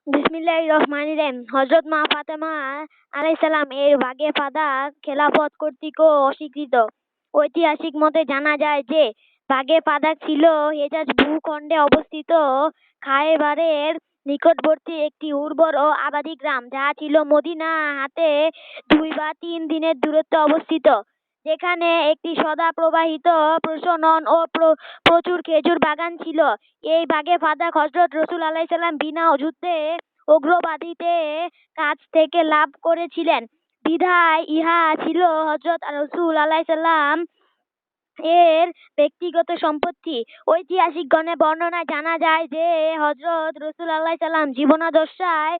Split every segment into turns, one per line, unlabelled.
বিসমিল্লাহির রহমানির রহিম। হযরত মা ফাতেমা আলাইহিস সালাম এর বাগে ফাদাক খেলাফত কর্তৃক অস্বীকৃত। ঐতিহাসিক মতে জানা যায় যে বাগে ফাদাক ছিল হেজাজ ভূখণ্ডে অবস্থিত খায়বারের নিকটবর্তী একটি উর্বর ও আবাদি গ্রাম, যা ছিল মদিনা হাতে 2 বা 3 দিনের দূরত্বে অবস্থিত, যেখানে একটি সদা প্রবাহিত প্রজনন ও প্রচুর খেজুর বাগান ছিল। এই বাগে ফাদাক হযরত রাসূল আলাইহিস সালাম বিনা যুদ্ধে অগ্রবাদিতে কাছ থেকে লাভ করেছিলেন, বিধায় ইহা ছিল হযরত রাসূল আলাইহিস সালাম এর ব্যক্তিগত সম্পত্তি। ঐতিহাসিকগণের বর্ণনায় জানা যায় যে হযরত রাসূল আলাইহিস সালাম জীবনাদশায়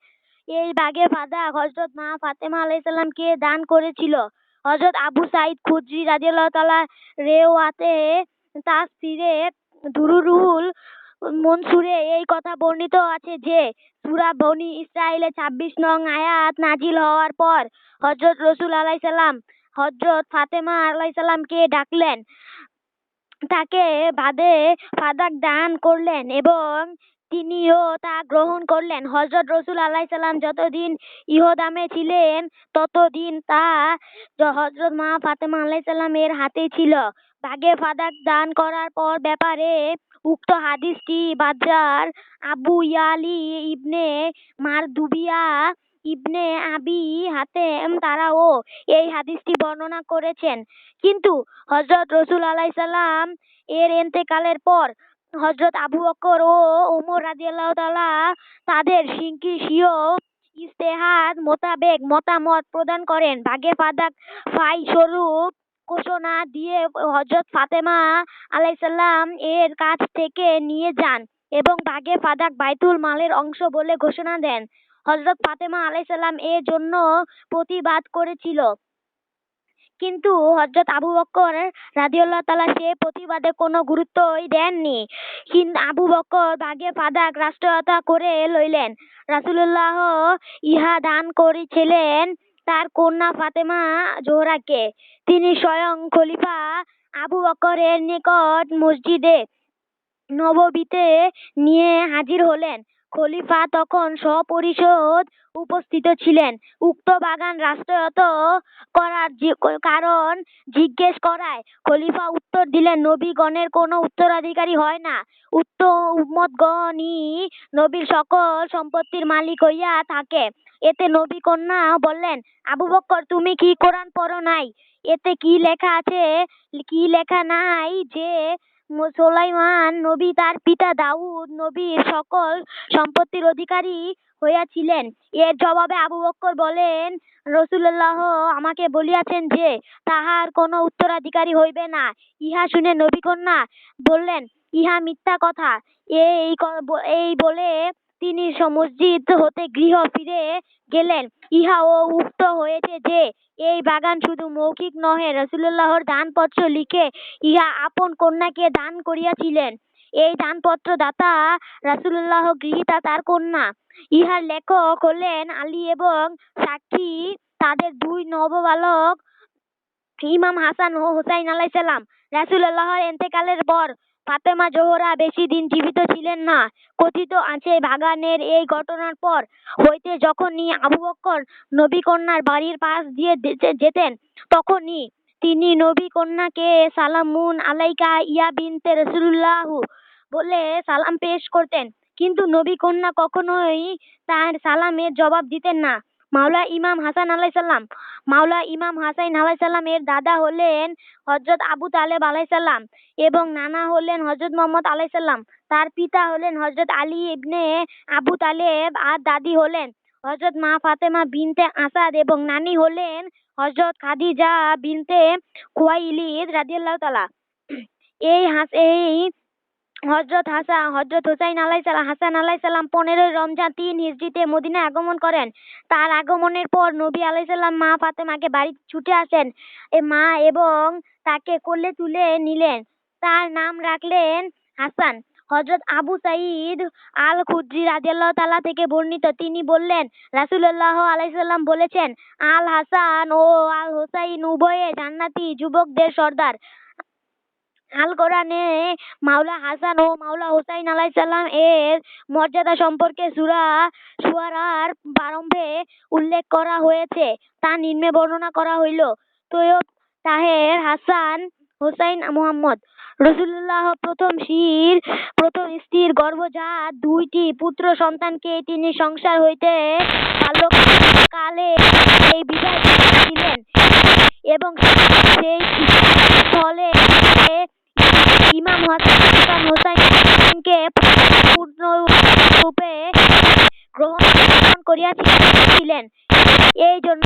এই বাগে ফাদাক হযরত মা ফাতেমা আলাইহিস সালামকে দান করেছিল। হযরত আবু সাঈদ খুদরি রাদিয়াল্লাহু তাআলা রেওয়াতে তাফসিরে দুরুরুল মনসুরে এই কথা বর্ণিত আছে যে সূরা বনী ইসরাঈলের 26 নং আয়াত নাজিল হওয়ার পর হযরত রাসূল আলাইহিস সালাম হযরত ফাতেমা আলাইহিস সালামকে ডাকলেন, তাকে বাদে ফাদাক দান করলেন এবং তিনিও তা গ্রহণ করলেন। হযরত রাসূল আলাইহিস সালাম যতদিন ইহদামে ছিলেন ততদিন তা হযরত মা ফাতেমা আলাইহিস সালামের হাতেই ছিল। বাগে ফাদাক দান করার পর ব্যাপারে উক্ত হাদিসটি বাজ্জার, আবু ইয়ালি ইবনে মারদুবিয়া, ইবনে আবি হাতেম তারাও এই হাদিসটি বর্ণনা করেছেন। কিন্তু হযরত রাসূল আলাইহিস সালাম এর ইন্তেকালের পর হযরত আবু বকর ও ওমর রাদিয়াল্লাহু তাআলা তাদের স্বীয় ইজতিহাদ মোতাবেক মতামত প্রদান করেন। বাগে ফাদাক ফাই স্বরূপ ঘোষণা দিয়ে হযরত ফাতেমা আলাইহিস সালাম এর কাছ থেকে নিয়ে যান এবং বাগে ফাদাক বাইতুল মালের অংশ বলে ঘোষণা দেন। হযরত ফাতেমা আলাইহিস সালাম এর জন্য প্রতিবাদ করেছিল, কিন্তু হযরত আবু বকর রাদিয়াল্লাহু তাআলা সে প্রতিবাদে কোনো গুরুত্বই দেননি। আবু বকর বাগে ফাদাক রাষ্ট্রীয়তা করে লইলেন। রাসূলুল্লাহ ইহা দান করেছিলেন তার কন্যা ফাতেমা জোহরাকে। তিনি স্বয়ং খলিফা আবু বকরের নিকট মসজিদে নববীতে নিয়ে হাজির হলেন। খলিফা তখন সপরিষদ উপস্থিত ছিলেন। উক্ত বাগান রাষ্ট্রায়ত্ত করার কারণ জিজ্ঞেস করায় খলিফা উত্তর দিলেন, নবীগণের কোনো উত্তরাধিকারী হয় না, উম্মতগণই নবীর সকল সম্পত্তির মালিক হইয়া থাকে। এতে নবী কন্যা বললেন, আবু বকর, তুমি কি কোরআন পড়ো নাই? এতে কি লেখা আছে, কি লেখা নাই যে সুলাইমান নবী তার পিতা দাউদ নবীর সকল সম্পত্তির অধিকারী হইয়াছিলেন? এর জবাবে আবু বকর বলেন, রাসূলুল্লাহ আমাকে বলিয়াছেন যে তাহার কোনো উত্তরাধিকারী হইবে না। ইহা শুনে নবী কন্যা বললেন, ইহা মিথ্যা কথা। এই বলে তিনি মসজিদ হতে গৃহ ফিরে গেলেন। ইহাও উক্ত হয়েছে যে এই বাগান শুধু মৌখিক নহে, রাসূলুল্লাহর দানপত্র লিখে ইহা আপন কন্যাকে দান করিয়াছিলেন। এই দানপত্র দাতা রাসূলুল্লাহ, গৃহীতা তার কন্যা। ইহার লেখক হলেন আলী এবং সাক্ষী তাদের 2 নববালক ইমাম হাসান ও হুসাইন আলাইহিস সালাম। রাসূলুল্লাহর ইন্তেকালের পর ফাতেমা জোহরা বেশি দিন জীবিত ছিলেন না। কথিত আছে, বাগানের এই ঘটনার পর হইতে যখনই আবু বকর নবী কন্যার বাড়ির পাশ দিয়ে যেতেন, তখনই তিনি নবী কন্যাকে সালামুন আলাইকা ইয়া বিনতে রাসূলুল্লাহ বলে সালাম পেশ করতেন, কিন্তু নবী কন্যা কখনোই তার সালামের জবাব দিতেন না। মাওলা ইমাম হাসান আলাইহিস সালাম এর দাদা হলেন হযরত আবু তালেব আলাইহিস সালাম এবং নানা হলেন হযরত মুহাম্মদ আলাইহিস সালাম। তার পিতা হলেন হযরত আলী ইবনে আবু তালেব আর দাদি হলেন হযরত মা ফাতেমা বিনতে আসাদ এবং নানি হলেন হযরত খাদিজা বিনতে খুয়াইলিদ রাদিয়াল্লাহু তাআলা। এই হযরত হুসাইন হাসান আলাইহিস সালাম 15 রমজান 3 হিজরিতে মদিনায় আগমন করেন। তার আগমনের পর নবী আলাইহিস সালাম মা ফাতেমাকে বাড়ি ছুটে আসেন মা এবং তাকে কোলে তুলে নিলেন। তার নাম রাখলেন হাসান। হযরত আবু সাঈদ আল খুদরি রাদিয়াল্লাহু তাআলা থেকে বর্ণিত, তিনি বললেন, রাসূলুল্লাহ আলাইহিস সালাম বলেছেন, আল হাসান ও আল হুসাইন উভয়ে জান্নাতি যুবকদের সর্দার। আল কোরআনে মাওলা হাসান ও মাওলা হুসাইন আলাইসাল্লাম এর মর্যাদা সম্পর্কে সূরা শুআরার প্রারম্ভে উল্লেখ করা হয়েছে। তা নিম্নে বর্ণনা করা হইল। তৈয়ব তাহের হাসান হুসাইন মুহাম্মদ রাসূলুল্লাহ প্রথম স্ত্রীর গর্ভজাত দুইটি পুত্র সন্তানকে তিনি সংসার হইতে বাল্যকালে এই বিদায় দিলেন এবং সেই স্থলে ইমাম হাসান হুসাইনকে পূর্ণরূপে গ্রহণ করিয়াছিলেন। এই জন্য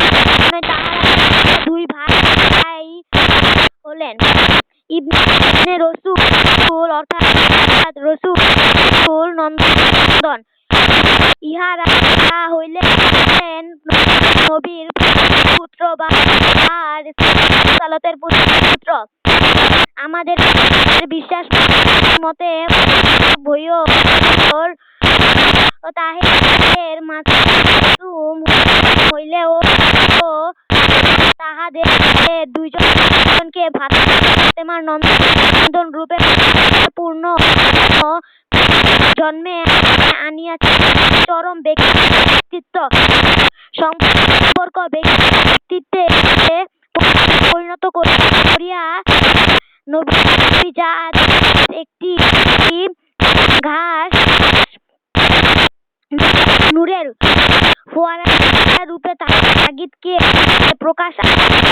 তাহারা দুই ভাই হলেন ইবনে রসূল অর্থাৎ রসূল নন্দন। ইহারা হইলেন নবীর পুত্র বা সালাতের পুত্র। আমাদের বিশ্বাস মতে তাহের মাসুম হইলেও তাহাদের দুইজনকে ফাতেমার নন্দন রূপে পূর্ণ জন্মে আনিয়াছে। চরম ব্যক্তিত্ব সম্পর্ক ব্যক্তিত্বে পরিণত করিয়া নবী জাত একটি ঘাস নূরের ফোয়ারা রূপে তাগিদকে প্রকাশ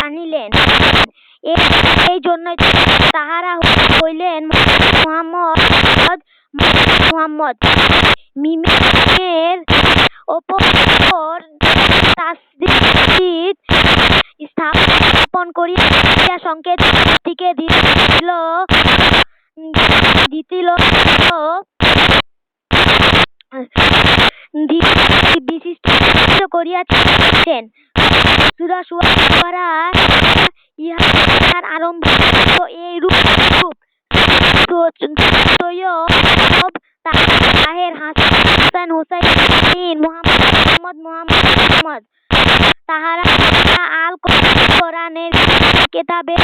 আনিলেন। এই জন্যই তাহারা হইলেন মুহাম্মদ মিমের ওপর তাসদীদ স্থাপন করিয়া সংকেতটিকে দিতিল বিশিষ্ট করিয়াছেন। সূরা শুআরা ইহার আরম্ভ এই রূপ তৈয়ব তাহের হাসান হুসাইন মুহাম্মদ তাহারা আল কোরআনের কিতাবের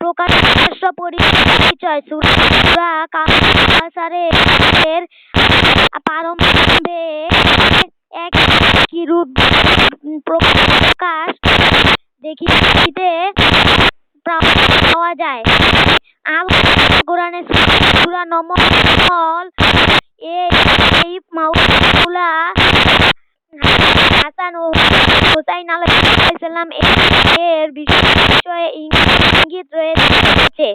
প্রকাশ্য পরিচয়। সূরা কাউসারের প্রারম্ভে একই রূপ প্রকাশ দেখিতে পাওয়া যায়। আল কোরআনে সূরা নমল এই মাওলা হাসান ও হুসাইন আলাইহিসসালাম এর বিষয়ে ইঙ্গিত রয়েছে।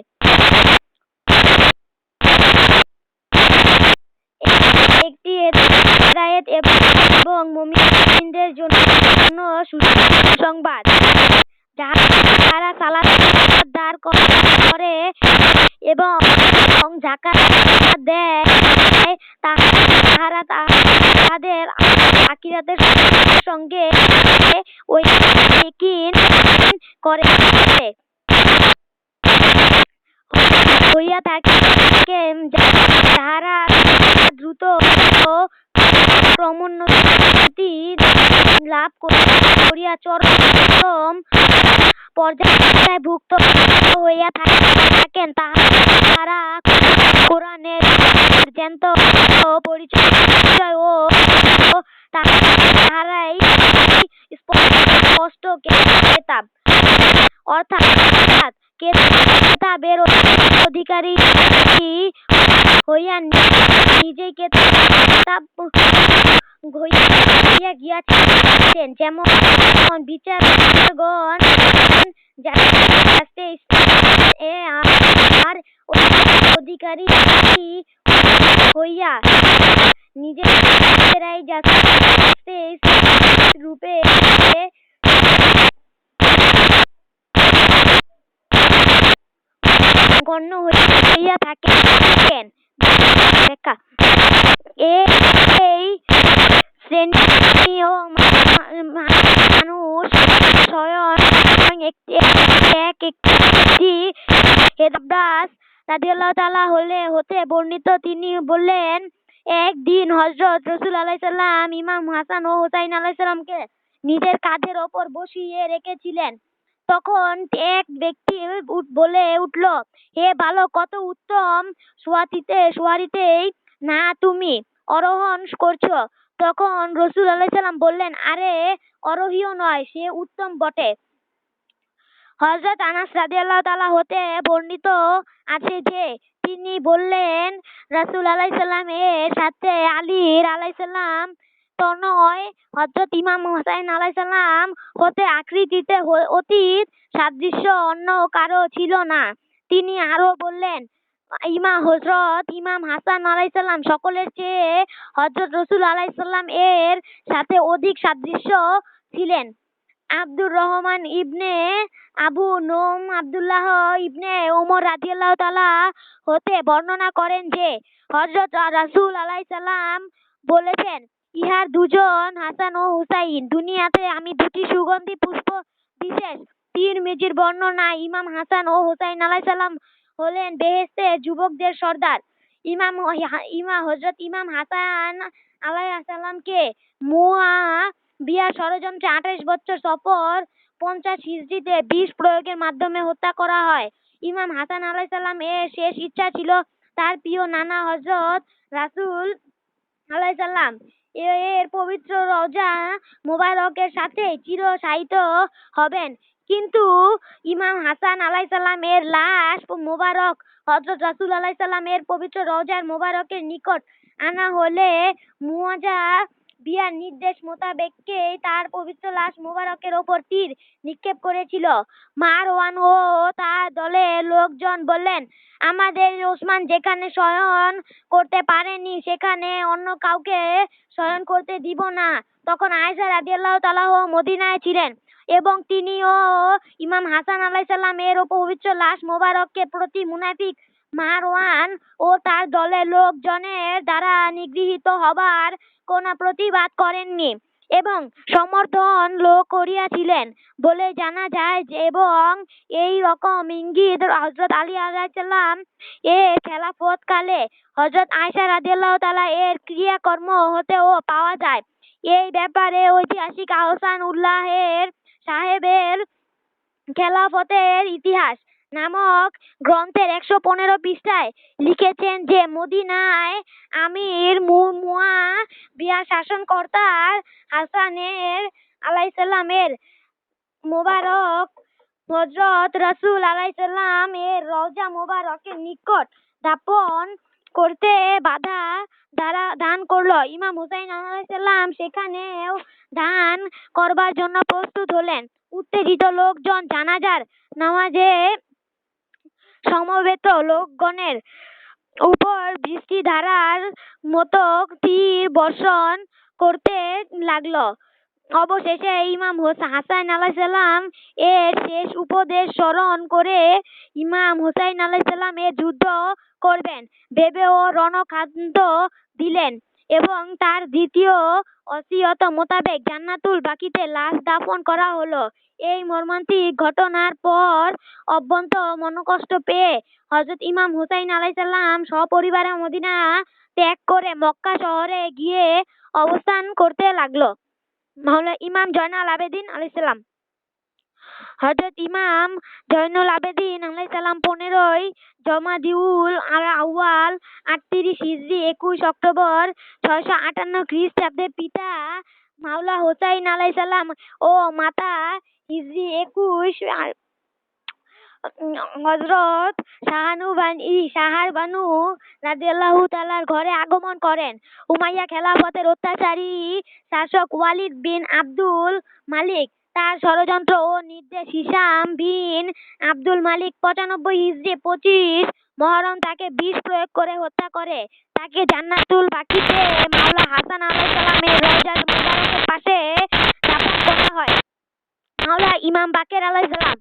একটি হেদায়েত এবং মুমিনদের জন্য সুসংবাদ। যারা সালাত দাঁড় করে এবং যাকাত দেয় তাহারা তাহাদের আখিরাতের সঙ্গে ইয়াকিন করে হইয়া থাকে। যাহারা দ্রুত ক্রমোন্নতি লাভ করিয়া চরম পর্যায়ে ভুক্ত হইয়া থাকেন তাহারা কোরআনের জ্ঞাত পরিচয় ও তাহারাই স্পষ্ট কেতাব অর্থাৎ কেতাবের অধিকারী হইয়া নিজেই কেতাব হইয়া গিয়াছেন। যেমন বিচারগণ আর অধিকারী হইয়া নিজেরাই রূপে গণ্য হইয়া থাকেন। এই শ্রেণীয় মানুষ স্বয়ং একটি হেদাব্বাস রাদিয়াল্লাহু তাআলা হতে বর্ণিত। তিনি বললেন, একদিন হযরত রাসূল আলাইহিস সালাম ইমাম হাসান ও হুসাইন আলাইহিস সালামকে নিজের কাঁধের ওপর বসিয়ে রেখেছিলেন। তখন এক ব্যক্তি বলে উঠল, হে বালক, কত উত্তম সোয়ারিতেই না তুমি আরোহণ করছো। তখন রাসূল আলাইহিস সালাম বললেন, আরে আরোহীও নয়, সে উত্তম বটে। হযরত আনাস রাদিয়াল্লাহু তাআলা হতে বর্ণিত আছে যে তিনি বললেন, রাসূল আলাইহিস সালাম এর সাথে আলী আলাইহিস সালাম তনয় হযরত ইমাম হোসেন আলাইহিস সালাম হতে আকৃতিতে অতীত সাদৃশ্য অন্য কারো ছিল না। তিনি আরো বললেন, হযরত ইমাম হাসান আলাইহিস সালাম সকলের চেয়ে হযরত রাসূল আলাইহিস সালাম এর সাথে অধিক সাদৃশ্য ছিলেন। আব্দুর রহমান ইবনে আবু নোম আব্দুল্লাহ ইবনে ওমর রাদিয়াল্লাহু তাআলা হতে বর্ণনা করেন যে হযরত রাসূল আলাইহিস সালাম বলেছেন, ইহার দুজন হাসান ও হুসাইন, দুনিয়াতে আমি দুটি সুগন্ধি পুষ্প বিশেষ তিরমিজির বর্ণনা, ইমাম হাসান ও হুসাইন আলাইহিস সালাম হলেন বেহেশতের যুবকদের সর্দার। হযরত ইমাম হাসান আলাইহিস সালামকে বিয়ার ষড়যন্ত্রে 28 বছর সফর 50 হিজরিতে বিষ প্রয়োগের মাধ্যমে হত্যা করা হয়। ইমাম হাসান আলাইহিস সালাম এর শেষ ইচ্ছা ছিল তার প্রিয় নানা হযরত রাসূল আলাইহিস সালাম এর পবিত্র রওজা মোবারকের সাথে চিরস্থায়িত হবেন। কিন্তু ইমাম হাসান আলাইহিস সালাম এর লাশ মোবারক হযরত রাসূল আলাইহিস সালাম এর পবিত্র রওজা মোবারকের নিকট আনা হলে মুয়াজা বিয়ার নির্দেশ মোতাবেককে তার পবিত্র লাশ মোবারকের ওপর তীর নিক্ষেপ করেছিল। মারওয়ান ও তার দলের লোকজন বললেন, আমাদের ওসমান যেখানে শয়ন করতে পারেনি সেখানে অন্য কাউকে শয়ন করতে দিব না। তখন আয়েশা রাদিয়াল্লাহু তাআলা মদিনায় ছিলেন এবং তিনি ও ইমাম হাসান আলাইহিস সালাম এর পবিত্র লাশ মোবারককে প্রতি মুনাফিক মারওয়ান ও তার দলের লোকজনের দ্বারা নিগৃহীত হবার কোন প্রতিবাদ করেননি এবং সমর্থন করিয়াছিলেন বলে জানা যায়। এবং এই রকম ইঙ্গিত হযরত আলী আলাইহিস সালাম এর খেলাফত কালে হযরত আয়েশা রাদিয়াল্লাহু তাআলা এর ক্রিয়াকর্ম হতেও পাওয়া যায়। এই ব্যাপারে ঐতিহাসিক আহসান উল্লাহ এর সাহেবের খেলাফতের ইতিহাস নামক গ্রন্থের 115 পৃষ্ঠায় লিখেছেন যে মদিনায় আমির মুয়াবিয়া শাসনকর্তা হাসানের আলাইহিস সালামের মোবারক হযরত রাসূল আলাইহিস সালাম এর রওজা মোবারকের নিকট দাফন করতে বাধা দান করল। ইমাম হুসাইন আলাইহিস সালাম সেখানেও দান করবার জন্য প্রস্তুত হলেন। উত্তেজিত লোকজন জানাজার নামাজে সমবেত লোকগণের উপর বৃষ্টিধারার মতো তীর বর্ষণ করতে লাগলো। অবশেষে ইমাম হাসান আলাইহিস সালাম এর শেষ উপদেশ স্মরণ করে ইমাম হুসাইন আলাইহিস সালাম এর যুদ্ধ করবেন ভেবে ও রণখাদ্য দিলেন এবং তার দ্বিতীয় ওসিয়ত মোতাবেক জান্নাতুল বাকিতে লাশ দাফন করা হলো। এই মর্মান্তিক ঘটনার পর অত্যন্ত মনোকষ্ট পেয়ে হযরত ইমাম হুসাইন আলাইহিস সালাম সপরিবারে মদিনা ত্যাগ করে মক্কা শহরে গিয়ে অবস্থান করতে লাগলো। ইমাম জয়নুল আবেদিন আলাইহিস সালাম। হযরত ইমাম জয়নুল আবেদিন আলাইহিস সালাম 15ই জমাদিউল আউয়াল 38 হিজরি 21 অক্টোবর 658 খ্রিস্টাব্দে পিতা মাওলা হোসাইন আলাইহিস সালাম ও মাতা হিজরি 21 হযরত শাহার বানু রাদিয়াল্লাহু তাআলার ঘরে আগমন করেন। উমাইয়া খেলাফতের অত্যাচারী শাসক ওয়ালিদ বিন আব্দুল মালিক তার ষড়যন্ত্র ও নির্দেশ হিশাম বিন আব্দুল মালিক 95 হিজরি 25 মুহররম তাকে বিষ প্রয়োগ করে হত্যা করে। তাকে জান্নাতুল বাকিতে মাওলা হাসান আলাইহিস সালামের রওজা মুবারকের পাশে দাফন করা হয়। মাওলা ইমাম বাকের আলাইহিস সালাম।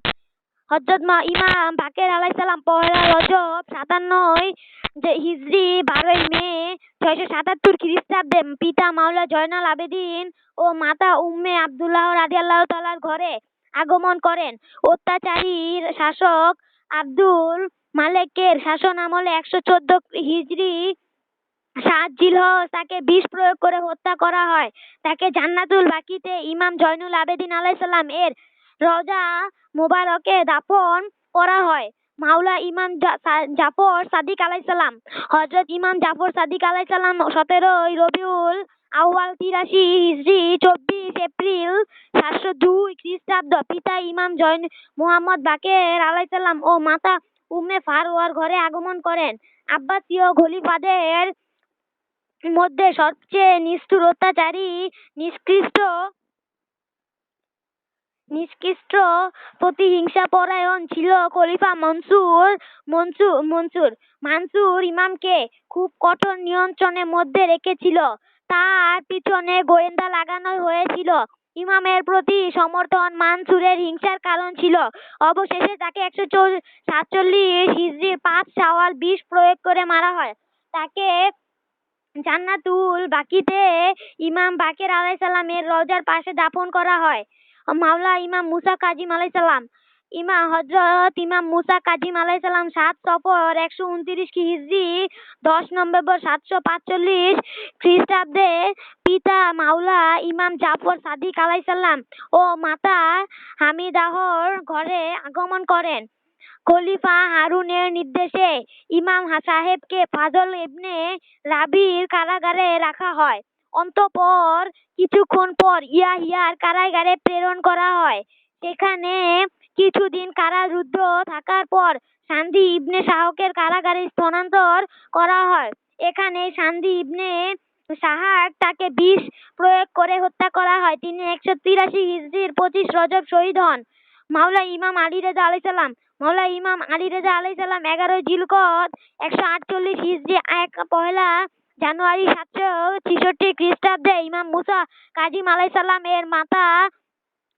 হযরত ইমাম বাকের আলাইহিস সালাম পহেলা রজব 97 হিজরি 12ই মে 677 খ্রিস্টাব্দে পিতা মাওলা জয়নুল আবেদিন ও মাতা উম্মে আব্দুল্লাহ রাদিয়াল্লাহু তাআলার ঘরে আগমন করেন। অত্যাচারী শাসক আব্দুল মালিকের শাসন আমলে 114 হিজরি 7 জিলহজ তাকে বিষ প্রয়োগ করে হত্যা করা হয়। তাকে জান্নাতুল বাকিতে ইমাম জয়নুল আবেদিন আলাইহিস সালাম এর রওজা মোবারকে দাফন করা হয়। মাওলা ইমাম জাফর সাদিক আলাইসাল্লাম। হযরত ইমাম জাফর সাদিক আলাইসাল্লাম 17ই রবিউল আউয়াল 83 হিজরি 24 এপ্রিল 702 খ্রিস্টাব্দ। পিতা ইমাম মুহাম্মদ বাকের আলাইসাল্লাম ও মাতা উম্মে ফারওয়ার ঘরে আগমন করেন। আব্বাসীয় খলিফাদের মধ্যে সবচেয়ে নিষ্ঠুর, অত্যাচারী, নিকৃষ্ট প্রতিহিংসাপরায়ণ ছিল খলিফা মানসুর ইমামকে খুব কঠোর নিয়ন্ত্রণের মধ্যে রেখেছিল। তার পিছনে গোয়েন্দা লাগানো হয়েছিল। ইমামের প্রতি সমর্থন মানসুরের হিংসার কারণ ছিল। অবশেষে তাকে 147 হিজরি 5 শাওয়াল 20 প্রয়োগ করে মারা হয়। তাকে জান্নাতুল বাকিতে ইমাম বাকের আলাইসাল্লামের রওজার পাশে দাফন করা হয়। মাওলা ইমাম মুসা কাজিম আলাইসাল্লাম। হযরত ইমাম মুসা কাজিম আলাইসাল্লাম 7 সফর 129 হিজরি 10 নভেম্বর 745 খ্রিস্টাব্দে পিতা মাওলা ইমাম জাফর সাদিক আলাইসাল্লাম ও মাতা হামিদাহর ঘরে আগমন করেন। খলিফা হারুনের নির্দেশে ইমাম সাহেবকে ফাজল ইবনে রাবির কারাগারে রাখা হয়। অন্তঃপর কিছুক্ষণ পর ইয়াহিয়ার কারাগারে প্রেরণ করা হয়। সেখানে কিছুদিন কারারুদ্ধ থাকার পর সান্দি ইবনে শাহকের কারাগারে স্থানান্তর করা হয়। এখানে সান্দি ইবনে শাহাক তাকে বিষ প্রয়োগ করে হত্যা করা হয়। তিনি 183 হিজরির 25 রজব শহীদ হন। মাওলা ইমাম আলী রেজা আলাইসাল্লাম। মাওলা ইমাম আলী রেজা আলাইসাল্লাম 11 জিলকদ 148 হিজরি 1 জানুয়ারি 766 খ্রিস্টাব্দে ইমাম মুসা কাজিম আলাইসাল্লাম এর মাতা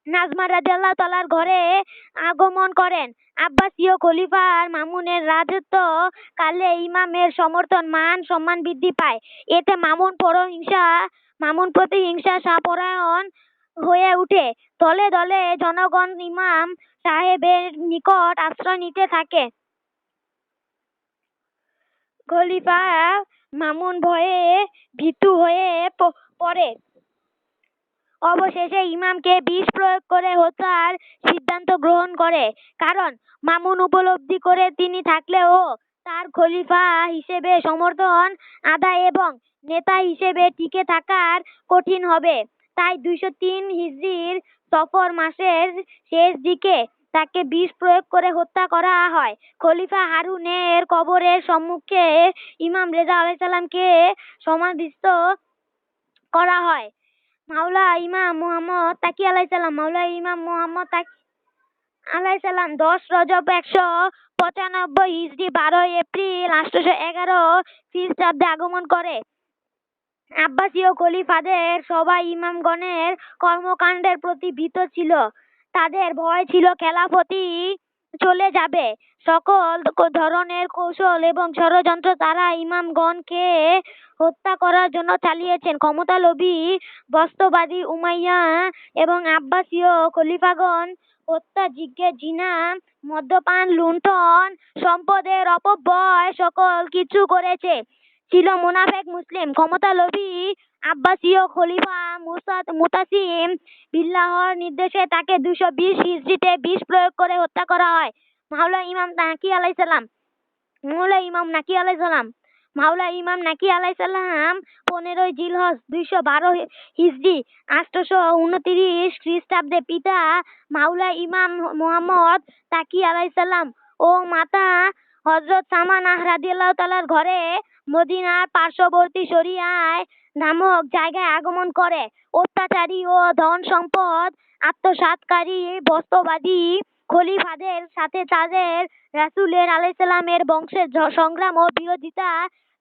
নাজমা রাদিয়াল্লাহু তাআলার ঘরে আগমন করেন। আব্বাসীয় খলিফা মামুনের রাজত্ব কালে ইমামের সমর্থন মান সম্মান বৃদ্ধি পায়। এতে মামুন প্রতিহিংসা পরায়ণ হয়ে উঠে। দলে দলে জনগণ ইমাম সাহেবের নিকট আশ্রয় নিতে থাকে। খলিফা মামুন ভয়ে ভীতু হয়ে পড়ে। অবশেষে ইমামকে বিষ প্রয়োগ করে হত্যার সিদ্ধান্ত গ্রহণ করে। কারণ মামুন উপলব্ধি করে তিনি থাকলেও তার খলিফা হিসেবে সমর্থন আদায় এবং নেতা হিসেবে টিকে থাকার কঠিন হবে। তাই 203 হিজরির সফর মাসের শেষ দিকে তাকে বিষ প্রয়োগ করে হত্যা করা হয়। খলিফা হারুনের কবরের সম্মুখে ইমাম রেজা আলাইসাল্লামকে সমাধিস্থ করা হয়। মাওলা ইমাম মুহাম্মদ তাকি আলাইসাল্লাম। মাওলা ইমাম মুহাম্মদ তাকি আলাইসাল্লাম 10 রজব 195 হিজরি 12 এপ্রিল 811 খ্রিস্টাব্দে আগমন করে। আব্বাসীয় খলিফাদের সবাই ইমামগণের কর্মকাণ্ডের প্রতি ভীত ছিল। তাদের ভয় ছিল খেলাফতি চলে যাবে। সকল ধরনের কৌশল এবং ষড়যন্ত্র তারা ইমামগণকে হত্যা করার জন্য চালিয়েছেন। ক্ষমতালোভী বস্তুবাদী উমাইয়া এবং আব্বাসীয় খলিফাগণ হত্যা, জিনা, মদ্যপান, লুণ্ঠন, সম্পদের অপব্যয় সকল কিছু করেছে। ছিল মুনাফেক মুসলিম। ক্ষমতালোভী আব্বাসীয় খলিফা মুতাসিম বিল্লাহর নির্দেশে তাকে 220 হিজরিতে বিষ প্রয়োগ করে হত্যা করা হয়। মাওলা ইমাম নাকি আলাইসাল্লাম। মাওলা ইমাম নাকি আলাইসাল্লাম। মাওলা ইমাম নাকি আলাইসাল্লাম 15 জিলহজ 212 হিজরি 829 খ্রিস্টাব্দে পিতা মাওলা ইমাম মুহাম্মদ তাকি আলাইসাল্লাম ও মাতা হযরত সামানাহ রাদিয়াল্লাহু তাআলার ঘরে মদিনার পার্শ্ববর্তী শরিয়ায় নামক জায়গায় আগমন করে। অত্যাচারী ও ধন সম্পদ আত্মসাৎকারী বস্তুবাদী খলিফাদের সাথে তাদের রাসূলের আলাইহিসসালামের বংশের সংগ্রাম ও বিরোধিতা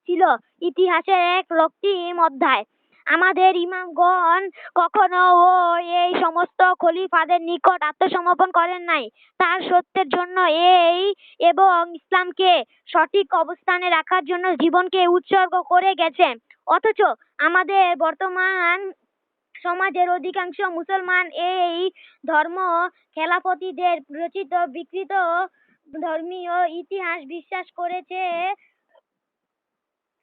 ছিল ইতিহাসের এক রক্তিম অধ্যায়। আমাদের ইমামগণ কখনো এই সমস্ত খলিফাদের নিকট আত্মসমর্পণ করেন নাই। তার সত্যের জন্য এবং ইসলামকে সঠিক অবস্থানে রাখার জন্য জীবনকে উৎসর্গ করে গেছেন। অথচ আমাদের বর্তমান সমাজের অধিকাংশ মুসলমান এই ধর্ম খেলাফতিদের রচিত বিকৃত ধর্মীয় ইতিহাস বিশ্বাস করেছে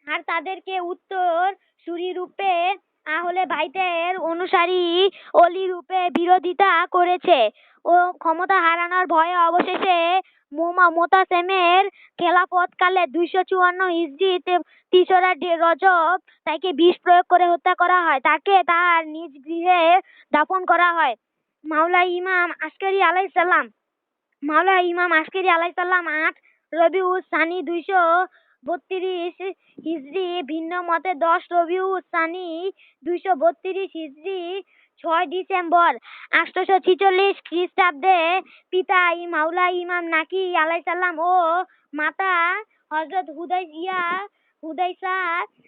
আর তাদেরকে উত্তর সুরি রূপে আহলে বাইতের অনুসারী অলি রূপে বিরোধিতা করেছে ও ক্ষমতা হারানোর ভয়ে অবশেষে মোতাসেমের খেলাফতকালে 254 হিজরিতে 3রা রজব তাকে বিষ প্রয়োগ করে হত্যা করা হয়। তাকে তার নিজ গৃহে দাফন করা হয়। মাওলা ইমাম আশকারি আলাইহিস সালাম 8 রবিউল সানি 232 হিজরি, ভিন্ন মতে 10 রবিউল সানি 232 হিজরি 6 ডিসেম্বর 846 খ্রিস্টাব্দে পিতা মাওলা ইমাম নাকি আলাইহিস সালাম ও মাতা হযরত হুদাইসা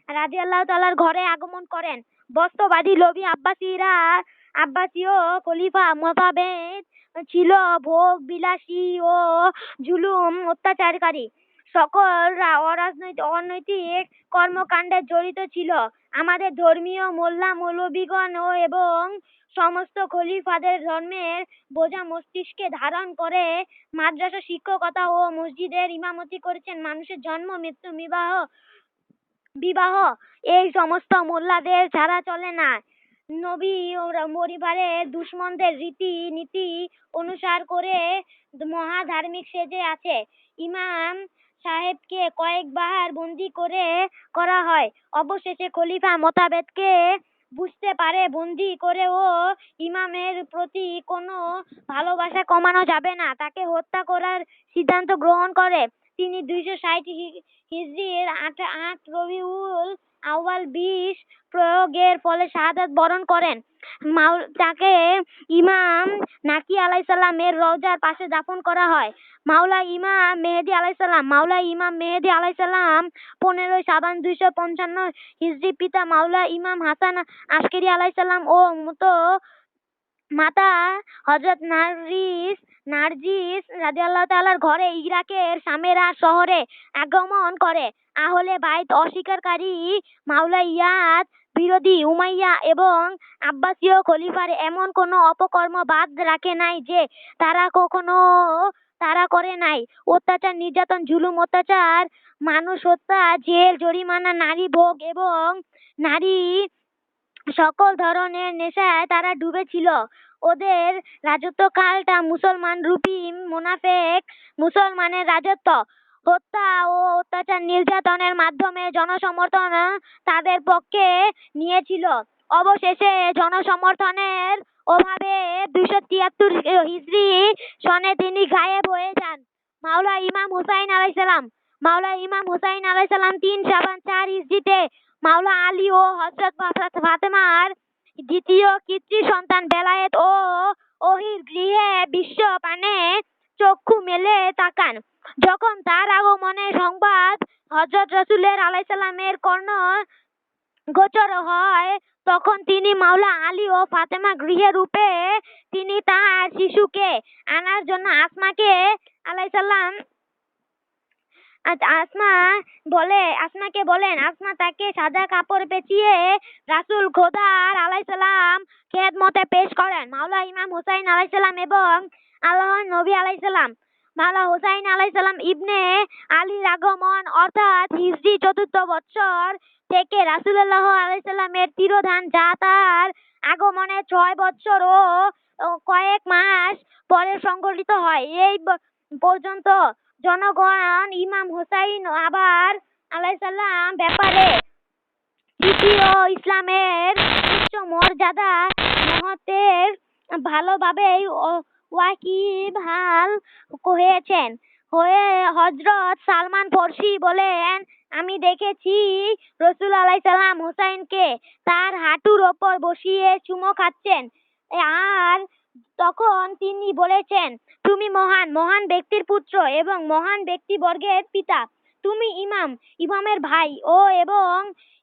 রাদিয়াল্লাহু তাআলার ঘরে আগমন করেন। বস্তুবাদী লোভী আব্বাসীয় খলিফা মোতাবেক ছিল ভোগ বিলাসী ও জুলুম অত্যাচারকারী। সকল অনৈতিক কর্মকাণ্ডে জড়িত ছিল। আমাদের ধর্মীয় মোল্লা মৌলবীগণ এবং সমস্ত খলিফাদের ধর্মের বোঝা মস্তিষ্কে ধারণ করে মাদ্রাসা শিক্ষকতা ও মসজিদের ইমামতি করেছেন। মানুষের জন্ম মৃত্যু বিবাহ এই সমস্ত মোল্লাদের ছাড়া চলে না। নবী ও পরিবারের দুশ্মনদের রীতি নীতি অনুসার করে মহাধার্মিক সেজে আছে। ইমাম সাহেবকে কয়েকবার বন্দী করা হয়। অবশেষে খলিফা মোতাবেককে বুঝতে পারে বন্দী করেও ইমামের প্রতি কোনো ভালোবাসা কমানো যাবে না। তাকে হত্যা করার সিদ্ধান্ত গ্রহণ করে। তিনি 260 হিজরির 8 রবিউল আউয়াল বিষ প্রয়োগের ফলে শাহাদাত বরণ করেন। তাকে ইমাম নাকি আলাইহিস সালামের রওজার পাশে দাফন করা হয়। মাওলা ইমাম মেহেদী আলাইহিস সালাম 15 শাবান 255 হিজরি, পিতা মাওলা ইমাম হাসান আশকারি আলাইহিস সালাম ও মাতা হযরত নার্জিস রাদিয়াল্লাহু তাআলার ঘরে ইরাকের সামেরা শহরে আগমন করে। আহলে বাইত অস্বীকারী মাওলা ইয়াদ বিরোধী উমাইয়া এবং আব্বাসীয় খলিফার এমন কোনো অপকর্ম বাদ রাখে নাই যে তারা করে নাই। অত্যাচার, নির্যাতন, জুলুম, অত্যাচার, মানুষ হত্যা, জেল, জরিমানা, নারী ভোগ এবং নারী সকল ধরনের নেশায় তারা ডুবে ছিল। ওদের রাজত্বকালটা মুসলমান রূপী মুনাফেক মুসলমানের রাজত্ব। হত্যা ও অত্যাচার নির্যাতনের মাধ্যমে জনসমর্থন তাদের পক্ষে নিয়েছিল। অবশেষে জনসমর্থনের অভাবে 273 হিজরি সনে তিনি গায়েব হয়ে যান। মাওলা ইমাম হুসাইন আলাইহিস সালাম 3 শাবান 4 হিজরিতে মাওলা আলী ও হযরত ফাতেমার দ্বিতীয় কৃত্রি সন্তান বেলায়েত ও ওহির গৃহে বিশ্ব পানে চক্ষু মেলে তাকান। যখন তার আগমনের সংবাদ হযরত রাসূলের আলাইহিস সালামের কর্ণ গোচর হয়, তখন তিনি মাওলা আলী ও ফাতেমা গৃহে রূপে তিনি তার শিশুকে আনার জন্য আসমাকে আলাইহিস সালাম আসমাকে বলেন। আসমা তাকে সাদা কাপড় পেঁচিয়ে রাসূল খোদার আলাইহিস সালাম খেদমতে পেশ করেন। মাওলা ইমাম হুসাইন আলাইহিস সালাম এবং আল্লাহর নবী আলাইহিস সালাম মাওলা হুসাইন আলাইহিস সালাম ইবনে আলীর আগমন অর্থাৎ হিজরি 4th বৎসর থেকে রাসূলুল্লাহ আলাইহিস সালামের তিরোধান, যা তার আগমনের 6 বৎসর ও কয়েক মাস পরে সংঘটিত হয়। এই পর্যন্ত জনগণ ইমাম হুসাইন আলাইহিস সালাম ব্যাপারে তৃতীয় ইসলামের উচ্চ মর্যাদা মহতের ভালোভাবেই ওয়াকিবহাল হয়েছেন। হযরত সালমান ফারসি বলেন, আমি দেখেছি রাসূল আলাইহিস সালাম হুসাইনকে তার হাঁটুর ওপর বসিয়ে চুমো খাচ্ছেন, আর তখন তিনি বলেছেন, তুমি মহান ব্যক্তির পুত্র এবং মহান ব্যক্তিবর্গের পিতা। তুমি ইমামের ভাই এবং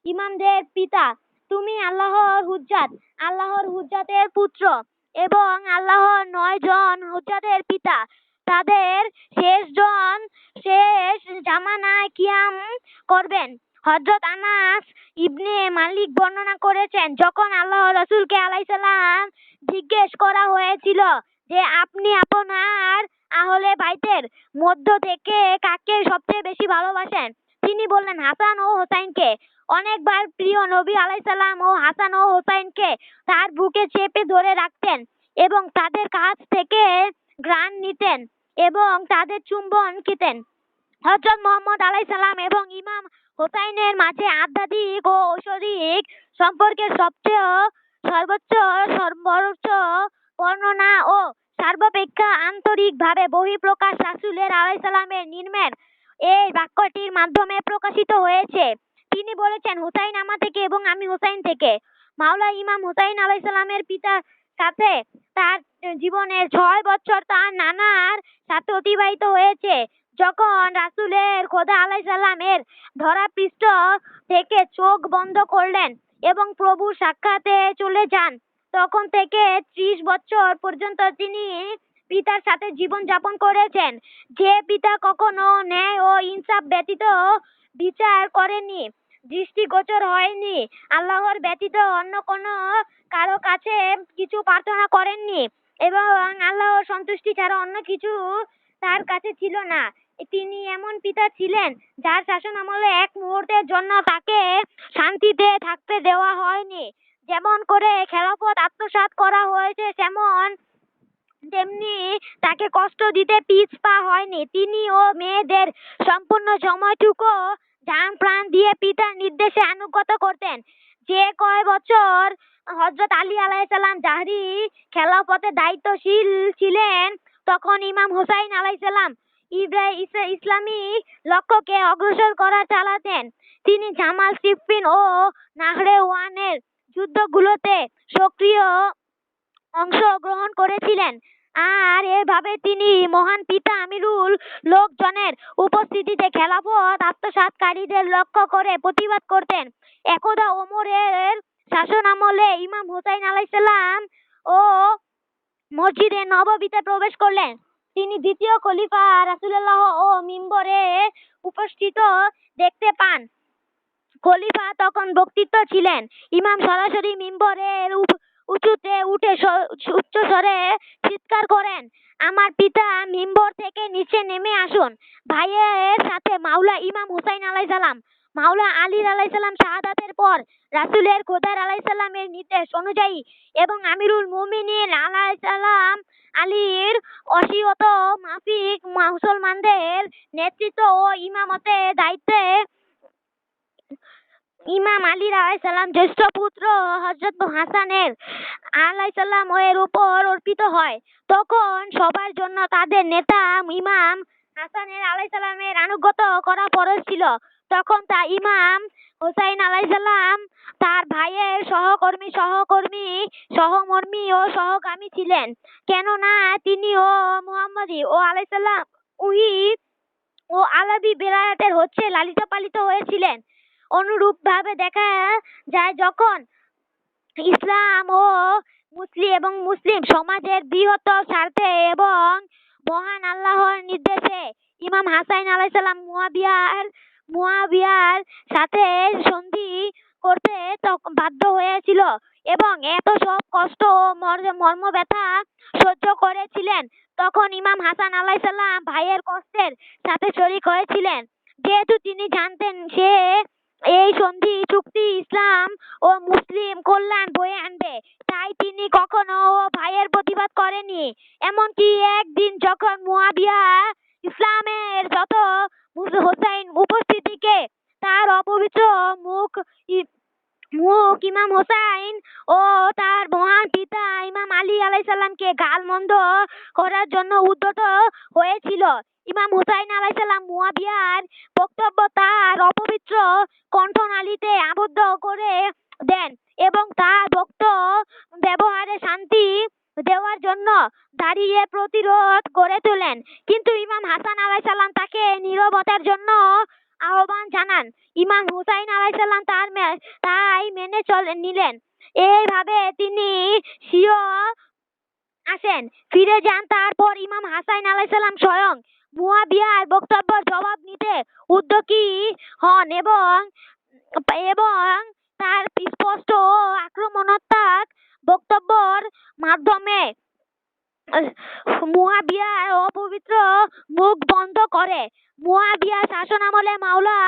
ইমামদের পিতা। তুমি আল্লাহর হুজ্জাতের পুত্র এবং আল্লাহর 9 জন হুজ্জাতের পিতা। তাদের শেষ জামানায় কিয়াম করবেন। হযরত আনাস ইবনে মালিক বর্ণনা করেছেন, যখন আল্লাহর রাসূলকে আলাইহিস সালাম জিজ্ঞেস করা হয়েছিল যে আপনি আপনার আহলে বাইতের মধ্য থেকে কাকে সবচেয়ে বেশি ভালোবাসেন, তিনি বললেন হাসান ও হোসাইনকে। অনেকবার প্রিয় নবী আলাইসাল্লাম ও হাসান ও হোসাইনকে তার বুকে চেপে ধরে রাখতেন এবং তাদের কাছ থেকে ঘ্রাণ নিতেন এবং তাদের চুম্বন খেতেন। হযরত মুহাম্মদ আলাইহিসসালাম এবং ইমাম হোসাইনের মাঝে আধ্যাত্মিক ও ঐশ্বরিক সম্পর্কের সর্বোচ্চ বর্ণনা ও সর্বাপেক্ষা আন্তরিকভাবে বহিঃপ্রকাশ রাসূলের আলাইহিসসালামের নির্মের এই বাক্যটির মাধ্যমে প্রকাশিত হয়েছে। তিনি বলেছেন, হুসাইন আমার থেকে এবং আমি হুসাইন থেকে। মাওলা ইমাম হুসাইন আলাইহিসসালামের পিতার সাথে তার জীবনের 6 বছর তার নানার সাথে অতিবাহিত হয়েছে। যখন রাসূলের খোদা আলাইহিসসালাম এর ধরাপৃষ্ঠ থেকে চোখ বন্ধ করলেন এবং প্রভুর সাক্ষাতে চলে যান, তখন থেকে 30 বছর পর্যন্ত তিনি পিতার সাথে জীবন যাপন করেছেন। যে পিতা কখনো ন্যায় ও ইনসাফ ব্যতীত বিচার করেননি, দৃষ্টিগোচর হয়নি, আল্লাহর ব্যতীত অন্য কোনো কারো কাছে কিছু প্রার্থনা করেননি এবং আল্লাহর সন্তুষ্টি ছাড়া অন্য কিছু তার কাছে ছিল না, তিনি এমন পিতা ছিলেন যার শাসন আমলে এক মুহূর্তের জন্য তাকে শান্তিতে থাকতে দেওয়া হয়নি। যেমন করে খেলাফত আত্মসাৎ করা হয়েছে তেমনি তাকে কষ্ট দিতে পিছপা হয়নি। তিনি ও মেয়েদের সম্পূর্ণ সময়টুকু জান প্রাণ দিয়ে পিতার নির্দেশে আনুগত্য করতেন। যে কয় বছর হযরত আলী আলাইহিসসালাম জাহরি খেলাফতে দায়িত্বশীল ছিলেন, তখন ইমাম হুসাইন আলাইহিসসালাম ইসলামী লক্ষ্যকে অগ্রসর করা চালাতেন। তিনি জামাল, সিফফিন ও নাহরেওয়ানের যুদ্ধগুলোতে সক্রিয় অংশগ্রহণ করেছিলেন, আর এভাবে তিনি মহান পিতা আমিরুল লোকজনের উপস্থিতিতে খেলাফত আত্মসাৎকারীদের লক্ষ্য করে প্রতিবাদ করতেন। একদা ওমরের শাসন আমলে ইমাম হুসাইন আলাইহিসসালাম ও মসজিদে নববীতে প্রবেশ করলেন। তিনি দ্বিতীয় খলিফা রাসূলুল্লাহ ও মিম্বরে উপস্থিত দেখতে পান। খলিফা তখন বক্তৃতা ছিলেন। ইমাম সরাসরি মিম্বরের উঁচুতে উঠে উচ্চস্বরে চিৎকার করেন, আমার পিতা মিম্বর থেকে নিচে নেমে আসুন। ভাইয়ের সাথে মাওলা ইমাম হুসাইন আলাইহিসসালাম, মাওলা আলী আলাইহিসসালাম শাহাদাতের পর রাসূলের খোদার আলাইহিসসালামের নির্দেশ অনুযায়ী এবং আমিরুল মুমিনিন আলাইহিসসালাম আলীর ওসিয়ত মাফিক মুসলমানদের নেতৃত্ব ও ইমামতের দায়িত্বে ইমাম আলী আলাইহিসসালাম জ্যেষ্ঠ পুত্র হযরত হাসান আলাইহিসসালাম এর উপর অর্পিত হয়। তখন সবার জন্য তাদের নেতা ইমাম হাসান আলাইহিসসালামের আনুগত্য করা ফরজ ছিল। তখন তা ইমাম হুসাইন আলাইহিসসালাম তার ভাইয়ের সহমর্মী ও সহগামী ছিলেন, কেননা তিনি ও মুহাম্মদী ও আলাইহিসসালাম উহি ও আলাবী বেলায়েতের হচ্ছে লালিত পালিত হয়েছিলেন। অনুরূপভাবে দেখা যায়, যখন ইসলাম ও মুসলিম সমাজের বৃহত্তর স্বার্থে এবং মহান আল্লাহর নির্দেশে ইমাম হাসান আলাইহিসসালাম মুয়াবিয়ার সাথে সন্ধি করতে বাধ্য হয়েছিল এবং এত সব কষ্ট ও মর্মব্যথা সহ্য করেছিলেন, তখন ইমাম হাসান আলাইহিসসালাম ভাইয়ের কষ্টের সাথে শরীক হয়েছিলেন। যেহেতু তিনি জানতেন সে এই সন্ধি চুক্তি ইসলাম ও মুসলিম কল্যাণ বয়ে আনবে, তাই তিনি কখনো ভাইয়ের প্রতিবাদ করেননি। এমনকি একদিন যখন মুয়াবিয়া ইসলামের যত হোসাইন উপস্থিতিকে তার অপবিত্র মুখ ইমাম হোসাইন ও তার মহান পিতা ইমাম আলী আলাইহিসসালামকে গালমন্দ করার জন্য উদ্যত হয়েছিল, ইমাম হুসাইন আলাইহিসসালাম মুয়াবিয়ার বক্তব্য তার অপবিত্র কণ্ঠনালীতে আবদ্ধ করে দেন এবং তার ব্যবহারে শান্তি দেওয়ার জন্য দাঁড়িয়ে প্রতিরোধ গড়ে তোলেন। কিন্তু ইমাম হাসান আলাইহিসসালাম তাকে নীরবতার জন্য আহ্বান জানান। ইমাম হুসাইন আলাইহিসসালাম তাই মেনে নিলেন। এইভাবে তিনি স্বীয় আসেন ফিরে যান। তারপর ইমাম হাসান আলাইহিসসালাম স্বয়ং মুয়াবিয়ার বক্তব্যের জবাব নিতে উদ্যোগী হন এবং তার স্পষ্ট ও আক্রমণাত্মক বক্তব্যের মাধ্যমে মুয়াবিয়ার অপবিত্র মুখ বন্ধ করে। মুয়াবিয়ার শাসনামলে মাওলা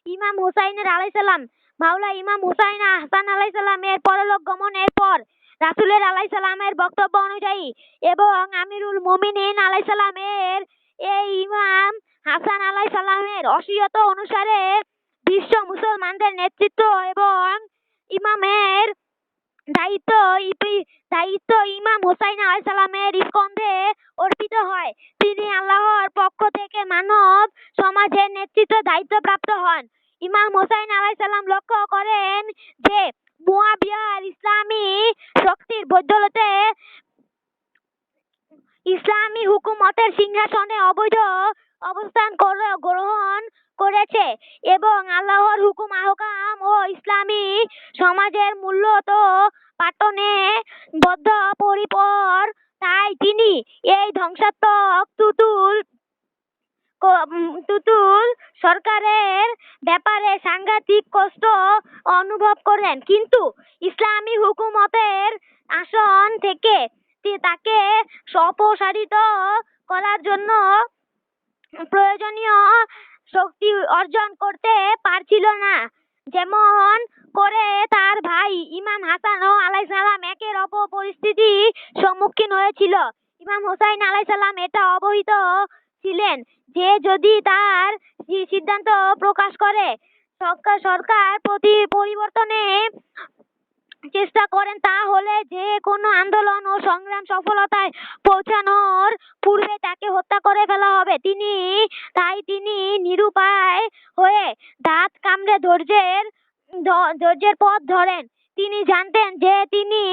ইমাম হুসাইন আলাইহিসসালাম মাওলা ইমাম হুসাইন হাসান আলাইসাল্লামের পরলোক গমনের পর রাসূলের আলাইসাল্লামের বক্তব্য অনুযায়ী এবং আমিরুল মুমিনিন আলাইসাল্লামের এই ইমাম হাসান আলাইসাল্লামের ওসিয়ত অনুসারে বিশ্ব মুসলমানদের নেতৃত্ব এবং ইমামের দায়িত্ব ইমাম হুসাইন আলাইসাল্লামের স্কন্ধে অর্পিত হয়। তিনি আল্লাহর পক্ষ থেকে মানব সমাজের নেতৃত্ব দায়িত্বপ্রাপ্ত হন। ইমাম হুসাইন আলাইসাল্লাম লক্ষ্য করেন যে মুয়াবিয়ার ইসলামী শক্তির বদৌলতে ইসলামী হুকুমতের সিংহাসনে অবৈধ অবস্থান গ্রহণ করেছে এবং আল্লাহর হুকুম আহকাম ও ইসলামী সমাজের মূল্যত পাটনে বদ্ধপরিকর। তাই তিনি এই ধ্বংসাত্মক তুতুল সরকারের ব্যাপারে সাংঘাতিক কষ্ট অনুভব করেন, কিন্তু ইসলামী হুকুমতের আসন থেকে তাকে অপসারিত করার জন্য প্রয়োজনীয় শক্তি অর্জন করতে পারছিল না। যেমন করে তার ভাই ইমাম হাসান আলাইসাল্লাম একের অপর পরিস্থিতি সম্মুখীন হয়েছিল। ইমাম হুসাইন আলাইসাল্লাম এটা অবহিত ছিলেন যে যদি তার সিদ্ধান্ত প্রকাশ করে সরকার পরিবর্তনে চেষ্টা করেন তাহলে যে কোনো আন্দোলন ও সংগ্রাম সফলতায় পৌঁছানোর পূর্বে তাকে হত্যা করে ফেলা হবে। তাই তিনি নিরুপায় হয়ে দাঁত কামড়ে ধৈর্যের পথ ধরেন। তিনি জানতেন যে তিনি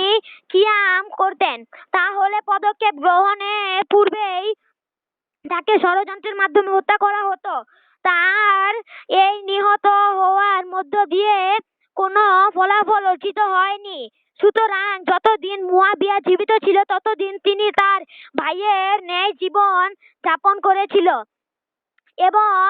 কিয়াম করতেন তাহলে পদক্ষেপ গ্রহণের পূর্বেই তাকে ষড়যন্ত্রের মাধ্যমে হত্যা করা হতো। তার এই নিহত হওয়ার মধ্য দিয়ে কোনো ফলাফল অর্জিত হয়নি। সুতরাং যতদিন মুয়াবিয়া জীবিত ছিল ততদিন তিনি তার ভাইয়ের ন্যায় জীবন যাপন করেছিল এবং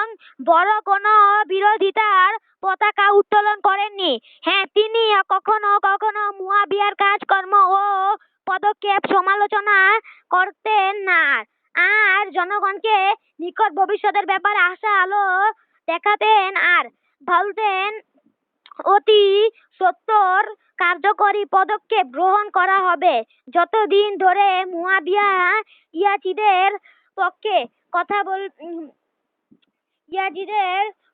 বড় কোনো বিরোধিতার পতাকা উত্তোলন করেননি। হ্যাঁ, তিনি কখনো কখনো মুয়াবিয়ার কাজকর্ম ও পদক্ষেপ সমালোচনা করতেন না আর জনগণকে নিকট ভবিষ্যতের ব্যাপারে আশা আলো দেখাতেন আর বলতেন অতি সত্বর কার্যকরী পদক্ষেপ গ্রহণ করা হবে। যতদিন ধরে মুয়াবিয়া ইয়াজিদের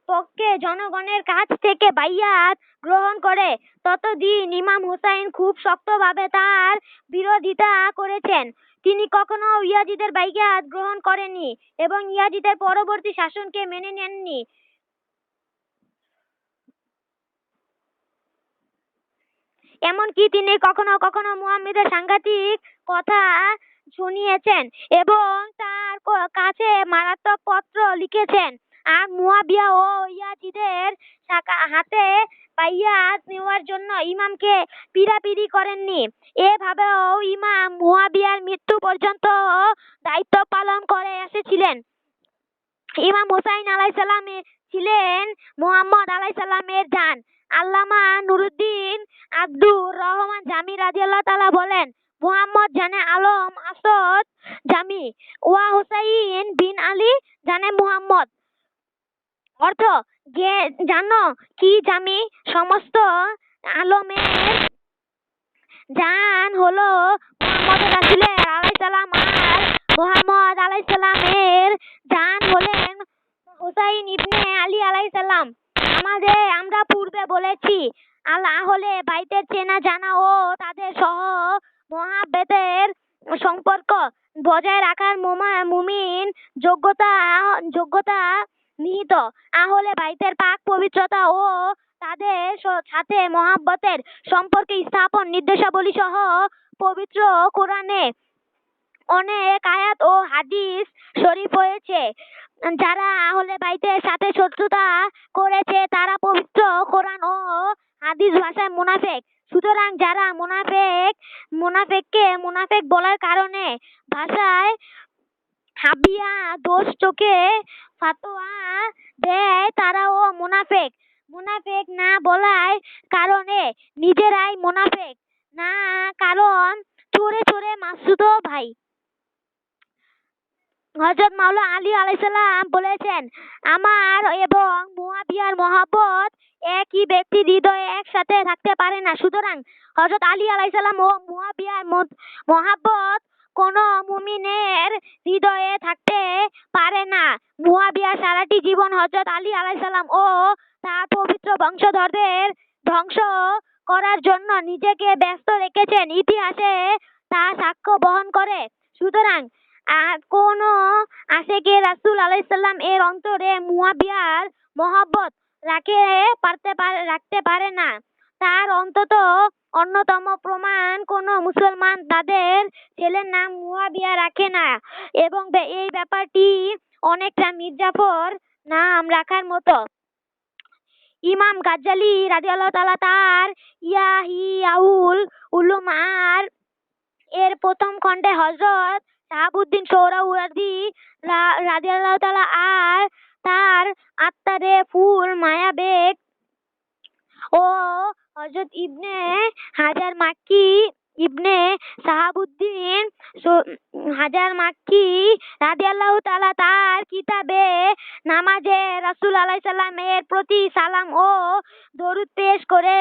পক্ষে জনগণের কাছ থেকে বাইয়াত গ্রহণ করে ততদিন ইমাম হুসাইন খুব শক্তভাবে তার বিরোধিতা করেছেন। তিনি কখনো ইয়াজিদের বাইয়াত গ্রহণ করেননি এবং ইয়াজিদের পরবর্তী শাসনকে মেনে নেননি। এমনকি তিনি কখনো কখনো মুহাম্মদের সাংঘাতিক কথা শুনিয়েছেন এবং তার কাছে মারাত্মক পত্র লিখেছেন। আর মুয়াবিয়া ও ইয়াজিদের হাতে বাইয়াত নেওয়ার জন্য ইমামকে পীড়াপিড়ি করেননি। এভাবেও ইমাম মুয়াবিয়ার মৃত্যু পর্যন্ত দায়িত্ব পালন করে এসেছিলেন। ইমাম হুসাইন আলাইসাল্লাম ছিলেন মুহাম্মদ আলাইসাল্লামের জান। আল্লামা নুরুদ্দিন আব্দুর রহমান জামি রাদিয়াল্লাহু তাআলা বলেন, মুহাম্মদ জানে আলম আসাদ জামি ওয়া হুসাইন বিন আলী জানে মুহাম্মদ। অর্থ, জানো কি জামি, সমস্ত আলমের জান হলো মুহাম্মদ রাসূল আলাইহিসসালাম আর মুহাম্মদ আলাইহিসসালামের জান হলেন হুসাইন ইবনে আলী আলাইহিসসালাম। আমরা পূর্বে বলেছি আহলে বাইতের চেনা জানা ও তাদের সহ মহাব্বতের সম্পর্ক বজায় রাখার মুমিন যোগ্যতা নিহিত। আহলে বাইতের পাক পবিত্রতা ও তাদের সাথে মহাব্বতের সম্পর্কে স্থাপন নির্দেশাবলী সহ পবিত্র কোরআনে অনেক আয়াত ও হাদিস শরীফ হয়েছে। যারা আহলে বাইতের সাথে শত্রুতা করেছে তারা পবিত্র কোরআন ও হাদিস ভাষায় মুনাফিক। সুতরাং যারা মুনাফিককে মুনাফিক বলার কারণে ভাষায় হাবিয়া দোষ চোখে ফাতোয়া দেয় তারাও মুনাফিক। মুনাফিক না বলার কারণে নিজেরাই মুনাফিক না, কারণ চোরে চোরে মাসুদ ভাই হযরত মাওলা আলী আলাইহিসসালাম বলেছেন, আমার এবং মুয়াবিয়ার মহব্বত একই ব্যক্তির হৃদয়ে একসাথে থাকতে পারে না। সুতরাং হযরত আলী আলাইহিসসালাম ও মুয়াবিয়ার মহব্বত কোন মুমিনের হৃদয়ে থাকতে পারে না। মুয়াবিয়া সারাটি জীবন হযরত আলী আলাইহিসসালাম ও তার পবিত্র বংশধরদের ধ্বংস করার জন্য নিজেকে ব্যস্ত রেখেছেন, ইতিহাসে তা সাক্ষ্য বহন করে। সুতরাং কোন আশেকে রাসূল আলাইহিসসালাম এর অন্তরে মুয়াবিয়ার মহব্বত রাখতে পারে না। তার অন্যতম প্রমাণ কোন মুসলমান তাদের ছেলের নাম মুয়াবিয়া রাখে না, এবং এই ব্যাপারটি অনেকটা মির্জাফর নাম রাখার মতো। ইমাম গাজ্জালি রাদিয়াল্লাহু তাআলা তার ইয়াহিয়াউল উলুম এর প্রথম খণ্ডে হযরত শাহাবুদ্দিন সোহরাওয়ার্দী রাদিয়াল্লাহু তাআলা আর তার আত্মারে ফুল মায়াবেগ ও হযরত ইবনে হাজার মাক্কি ইবনে শাহাবুদ্দিন হাজার মাক্কি রাদিয়াল্লাহু তাআলা তার কিতাবে নামাজে রাসূল আলাইহিস সালামের প্রতি সালাম ও দরুদ পেশ করে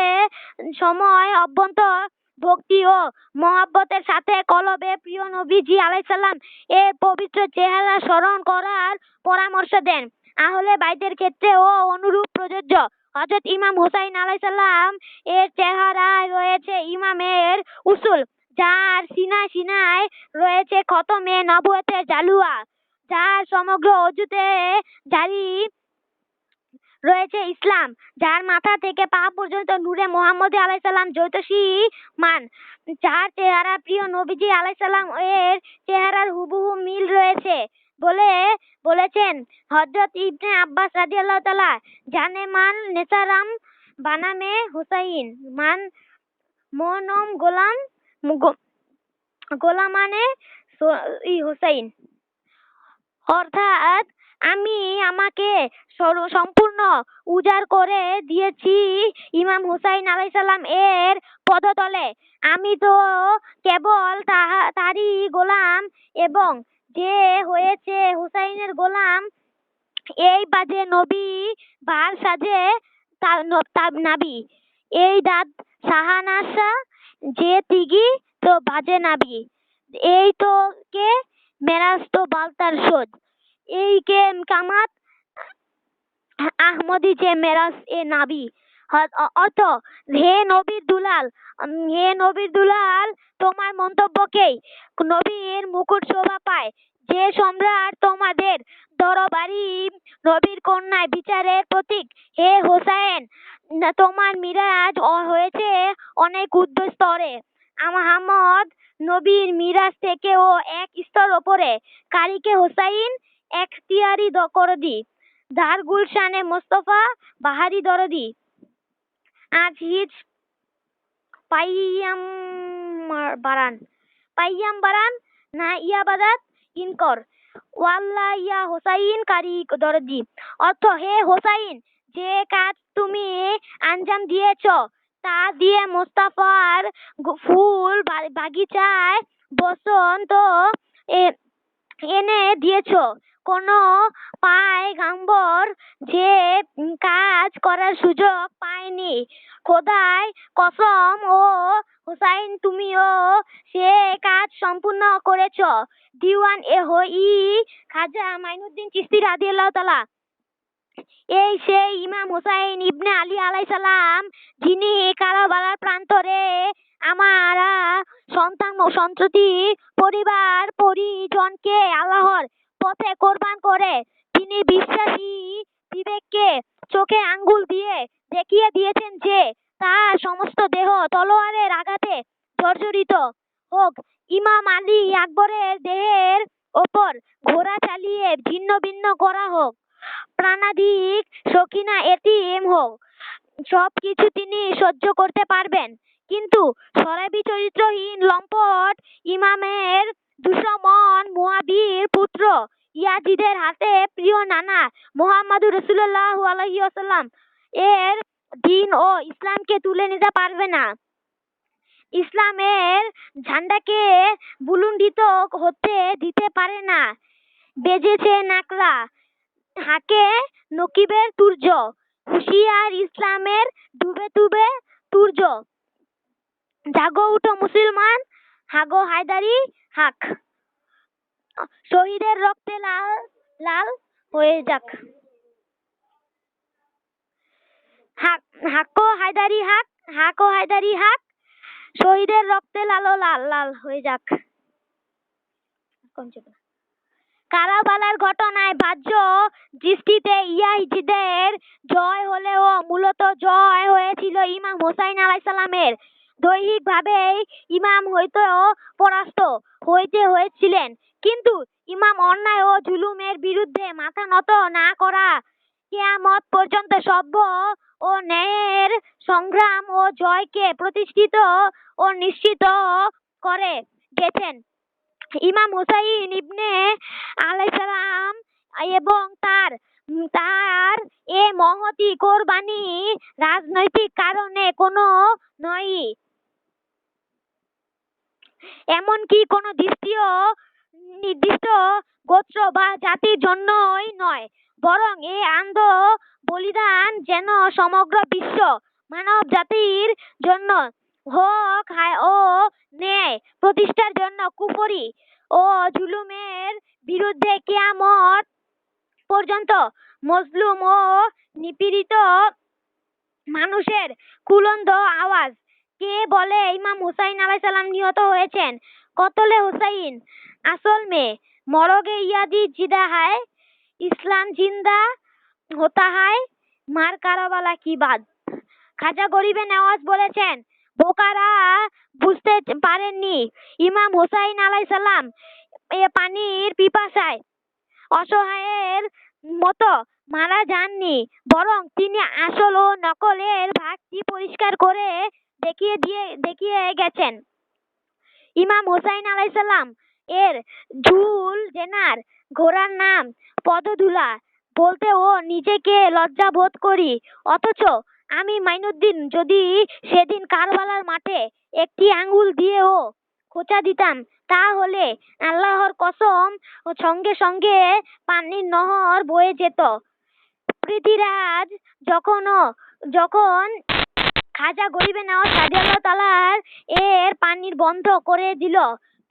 সময় অভ্যন্তর ভক্তি ও মহব্বতের সাথে কলবে প্রিয় নবীজি আলাইহিস সালাম এর পবিত্র চেহারা স্মরণ করার পরামর্শ দেন। আহলে বাইতের ক্ষেত্রেও অনুরূপ প্রযোজ্য। হযরত ইমাম হুসাইন আলাইহিস সালাম এর চেহারায় রয়েছে ইমামের উসুল, যার সিনায় রয়েছে খতমে নবুয়তের জালুয়া, যার সমগ্র অজুতে জারি রয়েছে ইসলাম, যার মাথা থেকে পা পর্যন্ত নূরে মুহাম্মদ আলাইহিস সালাম জ্যোতিষীমান, যার চেহারা প্রিয় নবীজি আলাইহিস সালাম এর চেহারার হুবহু মিল রয়েছে বলে বলেছেন হযরত ইবনে আব্বাস রাদিয়াল্লাহু তাআলা, জানে মান নেসারাম বানামে হুসাইন মান মনম গোলামানে হুসাইন, অর্থাৎ আমি আমাকে সম্পূর্ণ উজাড় করে দিয়েছি ইমাম হুসাইন আলাইহিস সালাম এর পদতলে। আমি তো কেবল তারই গোলাম, এবং যে হয়েছে হুসাইনের গোলাম এই বাজে নবী বার সাজে তার নাবি, এই দাদ সাহানাসা যে তিগি তো বাজে নাবি, এই তো কে মেরাজ তো বালতার সোজ, এই কে কামাত আহমদি যে মেরাজ এ নাবি। অর্থ, হে নবীর দুলাল, তোমার মন্তব্যকেই নবীর মুকুট শোভা পায়। যে সম্রাট তোমাদের দরবারি নবীর কন্যায় বিচারের প্রতীক, হে হোসাইন, তোমার মিরাজ হয়েছে অনেক উচ্চ স্তরে। মুহাম্মদ নবীর মিরাজ থেকেও এক স্তর ওপরে। কারিকে হোসাইন এখতিয়ারি করদি, দার গুলশানে মোস্তফা বাহারি দরদি, আজ হিজ পাইয়াম বারান না ইয়াবাদাত ইনকর ওয়াল্লাহ ইয়া হোসাইন কারি দরদি। অর্থ, হে হোসাইন, যে কাজ তুমি আঞ্জাম দিয়েছ তা দিয়ে মোস্তফার ফুল বাগিচায় বসন্ত এনে দিয়েছ। কোন পায়গাম্বর যে কাজ করার সুযোগ পায়নি, খোদায় কসম ও হোসাইন, তুমিও সে কাজ সম্পূর্ণ করেছ। দিওয়ান এ হই খাজা মাইনুদ্দিন চিশতি রাদিয়াল্লাহু তাআলা। এই সেই ইমাম হুসাইন ইবনে আলী আলাইহিস সালাম, যিনি কারবালার প্রান্তরে আমারা সন্ততি পরিবার পরিজনকে আল্লাহর পথে কোরবান করে তিনি বিশ্বাসী বিবেককে চোখে আঙ্গুল দিয়ে দেখিয়ে দিয়েছেন যে তার সমস্ত দেহ তলোয়ারের আঘাতে জর্জরিত হোক। ইমাম আলী আকবরের দেহের ওপর ঘোড়া চালিয়ে ছিন্ন ভিন্ন করা হোক, প্রাণাধিক সখিনা এতিম হোক, সবকিছু তিনি সহ্য করতে পারবেন। কিন্তু সরাবি চরিত্রহীন লম্পট ইমামের দুশমন মুয়াবির পুত্র ইয়াজিদের হাতে প্রিয় নানা মুহাম্মদুর রাসূলুল্লাহ আলাইহি ওয়াসাল্লাম এর দ্বীন ও ইসলামকে তুলে নিতে পারবে না, ইসলামের ঝান্ডাকে বুলন্দিত হতে দিতে পারে না। বেজেছে নাকড়া, হাকে নকিবের তুর্য, হুশিয়ার ইসলামের ডুবে ডুবে তুর্য, জাগো উঠো মুসলমান, হাগো হায়দারি হাক, শহীদের রক্তে লাল লাল হয়ে যাক, হাক্কো হায়দারি হাক, হাকো হায়দারি হাক, শহীদের রক্তে লালো লাল লাল হয়ে যাক। কারাবালার ঘটনায় বাহ্য দৃষ্টিতে ইয়াজিদের জয় হলেও মূলত জয় হয়েছিল ইমাম হোসাইন আলাইহিস সালামের। দৈহিকভাবেই ইমাম হয়তো পরাস্ত হইতে হয়েছিলেন, কিন্তু ইমাম অন্যায় ও জুলুমের বিরুদ্ধে মাথা নত না করা কিয়ামত পর্যন্ত সভ্য ও ন্যায়ের সংগ্রাম ও জয়কে প্রতিষ্ঠিত ও নিশ্চিত করে গেছেন। ইমাম হুসাইন ইবনে আলাইহিস সালাম এবং তার এ মহতী কোরবানি রাজনৈতিক কারণে কোনো নয়, এমনকি কোনো নির্দিষ্ট গোত্র বা জাতির জন্যই নয়, বরং এই বলিদান যেন সমগ্র বিশ্ব মানব জাতির জন্য হক ও ন্যায় প্রতিষ্ঠার জন্য, কুফরি ও জুলুমের বিরুদ্ধে কিয়ামত পর্যন্ত মজলুম ও নিপীড়িত মানুষের কুলন্দ আওয়াজ। কে বলে ইমাম হুসাইন আলাইহিস সালাম নিহত হয়েছেন? কতলে হুসাইন আসল में मरोगे यादी जिदा है, ইসলাম জিন্দা হতা হয়, মার কারাবালা কি বাদ। খাজা গরিবে নওয়াজ বলেছেন, বোকারা বুঝতে পারেননি ইমাম হুসাইন আলাইহিস সালাম এ পানির পিপাসায় অসহায়ের মতো মারা যাননি, বরং তিনি আসল ও নকলের ভাগটি পরিষ্কার করে দেখিয়ে গেছেন। ইমাম হুসাইন আলাইহিস সালাম এর ঝুল জেনার ঘোড়ার নাম পদধূলা বলতে ও নিজেকে লজ্জা বোধ করি, অথচ আমি মাইনুদ্দিন যদি সেদিন কারবালার মাঠে একটি আঙ্গুল দিয়েও খোঁচা দিতাম, তাহলে আল্লাহর কসম সঙ্গে সঙ্গে পানির নহর বয়ে যেত। পৃথ্বীরাজ যখন খাজা গরিবে নওয়াজ রাদিয়াল্লাহু তাআলা এর পানির বন্ধ করে দিল,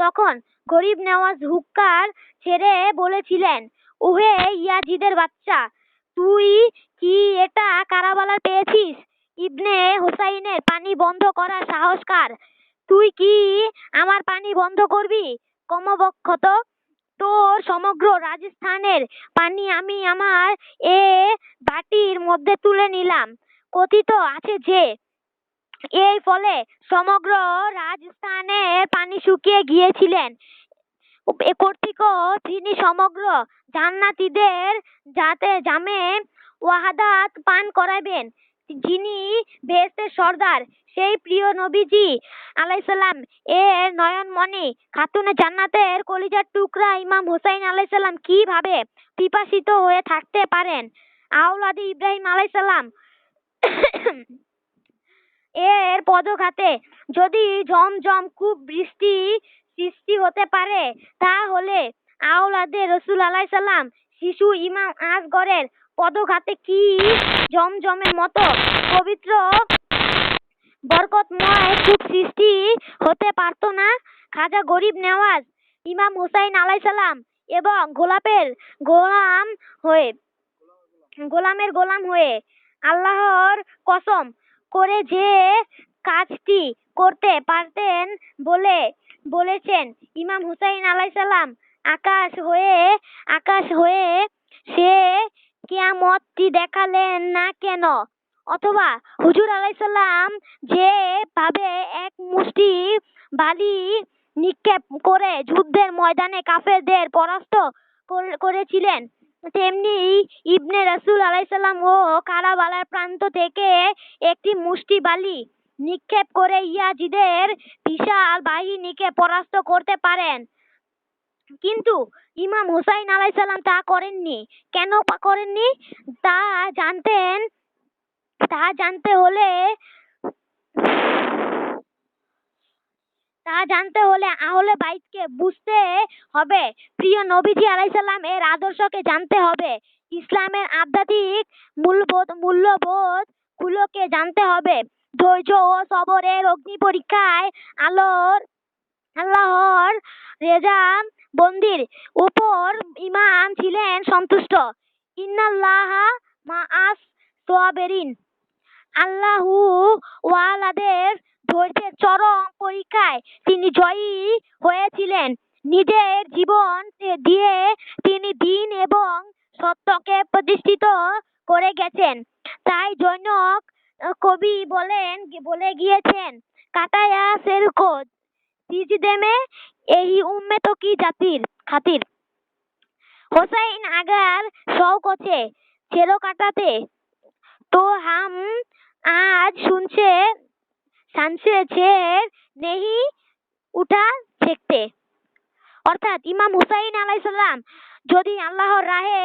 তখন গরিব নওয়াজ হুক্কার ছেড়ে বলেছিলেন, ওহে ইয়াজিদের বাচ্চা, তুই কি এটা কারাবালার পেয়েছিস? ইবনে হুসাইনের পানি বন্ধ করার সাহস কার? তুই কি আমার পানি বন্ধ করবি? কমবক্ষত তোর সমগ্র রাজস্থানের পানি আমি আমার এ বাটির মধ্যে তুলে নিলাম। কথিত আছে যে এর ফলে সমগ্র রাজস্থানের পানি শুকিয়ে গিয়েছিলেন। এ কর্তৃক তিনি সমগ্র জান্নাতীদের যাতে জামে ওয়াহাদাত পান করাবেন, যিনি বেহেশতের সর্দার, সেই প্রিয় নবীজি আলাইহিস সালাম এর নয়নমণি খাতুনে জান্নাতের কলিজার টুকরা ইমাম হুসাইন আলাইহিস সালাম কিভাবে পিপাসিত হয়ে থাকতে পারেন? আওলাদে ইব্রাহিম আলাইহিস সালাম এর পদঘাতে যদি ঝমঝম খুব বৃষ্টি সৃষ্টি হতে পারে, তাহলে আওলাদে রাসূল আলাইহিস সালাম শিশু ইমাম আসগরের পদঘাতে কি ঝমঝমের মতো পবিত্র বরকতময় খুব সৃষ্টি হতে পারত না? খাজা গরিব নওয়াজ ইমাম হুসাইন আলাইহিস সালাম এবং গোলামের গোলাম হয়ে আল্লাহর কসম করে যে কাজটি করতে পারতেন বলেছেন, ইমাম হুসাইন আলাইহিস সালাম আকাশ হয়ে সে কিয়ামতটি দেখালেন না কেন? অথবা হুজুর আলাইহিস সালাম যে ভাবে এক মুষ্টি বালি নিক্ষেপ করে যুদ্ধের ময়দানে কাফেরদের পরাস্ত করেছিলেন, তেমনি ইবনে রাসূল আলাইহিস সালাম ও কারাবালার প্রান্ত থেকে একটি মুষ্টি বালি নিক্ষেপ করে ইয়াজিদের বিশাল বাহিনীকে পরাস্ত করতে পারেন। কিন্তু ইমাম হুসাইন আলাইহিস সালাম তা করেননি। কেন করেননি? তা জানতে হলে আহলে বাইতকে বুঝতে হবে, প্রিয় নবীজি আলাইহিস সালাম এর আদর্শকে জানতে হবে, ইসলামের আধ্যাত্মিক মূল্যবোধ গুলোকে জানতে হবে। ধৈর্য ও সবরের অগ্নি পরীক্ষায় আল্লাহর রেজা বন্দির উপর ইমাম ছিলেন সন্তুষ্ট। ইন্নাল্লাহা মাআস সাবিরিন, আল্লাহু ওয়ালাদের ধৈর্যের চরম পরীক্ষায় তিনি জয়ী হয়েছিলেন। নিজের জীবন দিয়ে তিনি দ্বীন এবং সত্যকে প্রতিষ্ঠিত করে গেছেন। তাই জনক কবি বলে গিয়েছেন, কাটায়া সেরকো সিজদে মে এহি উম্মত কি জাতির খাতির। হোসাইন আগার শौक আছে ছেড়ো কাটাতে, তো হাম আজ শানসে ছেড় নেহি উঠা দেখতে। অর্থাৎ ইমাম হুসাইন আলাইহিস সালাম যদি আল্লাহর রাহে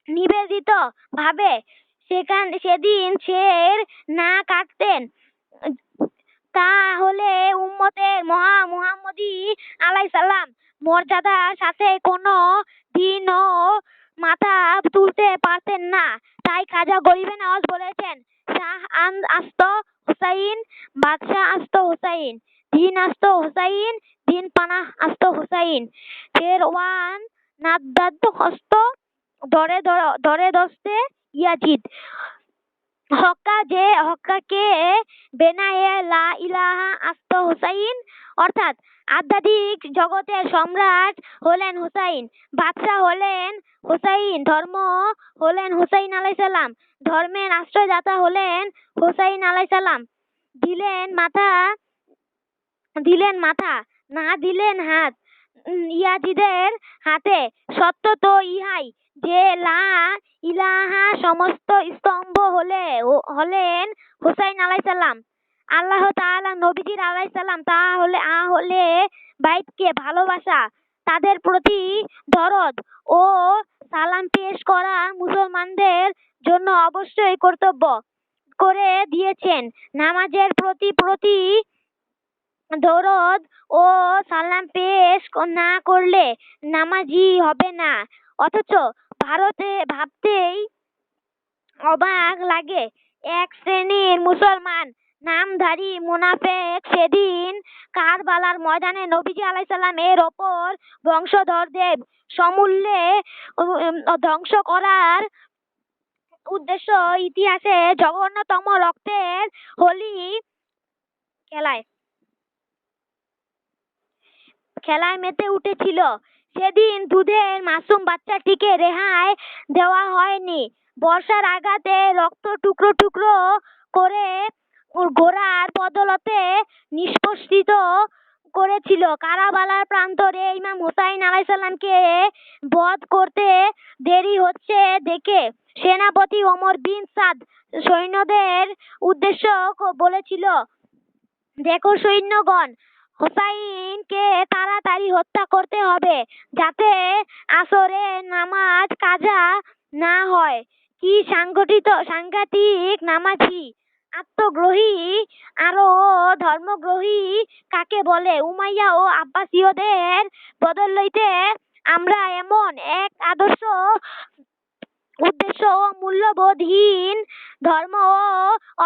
নিবেদিত ভাবে সেদিন ছেড় না কাটতেন, তাহলে উম্মতের মুহাম্মদী আলাইহিস সালাম মর্যাদার সাথে কোনো দিনও মাথা তুলতে পারতেন না। তাই খাজা গরিবে নওয়াজ বলেছেন, শাহ আস্ত হুসাইন, বাদশাহ আস্ত হুসাইন, দিন আস্ত হুসাইন, দিন পানা আস্ত হুসাইন, ফেরওয়ান নাদ্দাদ হস্ত দরে দস্তে ইয়াজিদ, হক্কাকে বেনায়ে লা ইলাহা আস্ত হুসাইন। অর্থাৎ আধ্যাত্মিক জগতের সম্রাট হলেন হুসাইন, বাদশাহ হলেন হুসাইন, ধর্ম হলেন হুসাইন আলাইহিস সালাম, ধর্মের রাষ্ট্রদাতা হলেন হুসাইন আলাইহিস সালাম। দিলেন মাথা, না দিলেন হাত ইয়াজিদের হাতে। সত্য তো ইহাই যে লা ইলাহা সমস্ত স্তম্ভ হলেন হুসাইন আলাইহিস সালাম। আল্লাহ তাআলা নবীজি আলাইহিস সালাম আহলে বাইতকে ভালোবাসা, তাদের প্রতি দরদ ও সালাম পেশ করা মুসলমানদের জন্য অবশ্যই কর্তব্য করে দিয়েছেন। নামাজের প্রতি দরদ ও সালাম পেশ না করলে নামাজি হবে না। অথচ ভাবতেই অবাক লাগে, এক শ্রেণীর মুসলমান নামধারী মুনাফেক সেদিন কারবালার ময়দানে নবীজি আলাইহিস সালাম এর ওপর বংশধরদের সমূলে ধ্বংস করার উদ্দেশ্য ইতিহাসে জঘন্যতম রক্তের হোলি খেলায় মেতে উঠেছিল। সেদিন দুধের মাসুম বাচ্চাটিকে রেহাই দেওয়া হয়নি। বর্ষার আঘাতে রক্ত টুকরো টুকরো করে ঘোড়ার বদলতে নিষ্পেষিত করেছিল। কারবালার প্রান্তরে ইমাম হুসাইন আলাইহিস সালামকে বধ করতে দেরি হচ্ছে দেখে সেনাপতি ওমর বিন সাদ সৈন্যদের উদ্দেশ্য বলেছিল, দেখো সৈন্যগণ, হুসাইনকে তাড়াতাড়ি হত্যা করতে হবে, যাতে আসরের নামাজ কাজা না হয়। কি সাংঘাতিক নামাজি, আত্মগ্রহী আরো ধর্মগ্রহী কাকে বলে? উমাইয়া ও আব্বাসীয়দের বদল লইতে আমরা এমন এক উদ্দেশ্য ও মূল্যবোধহীন ধর্ম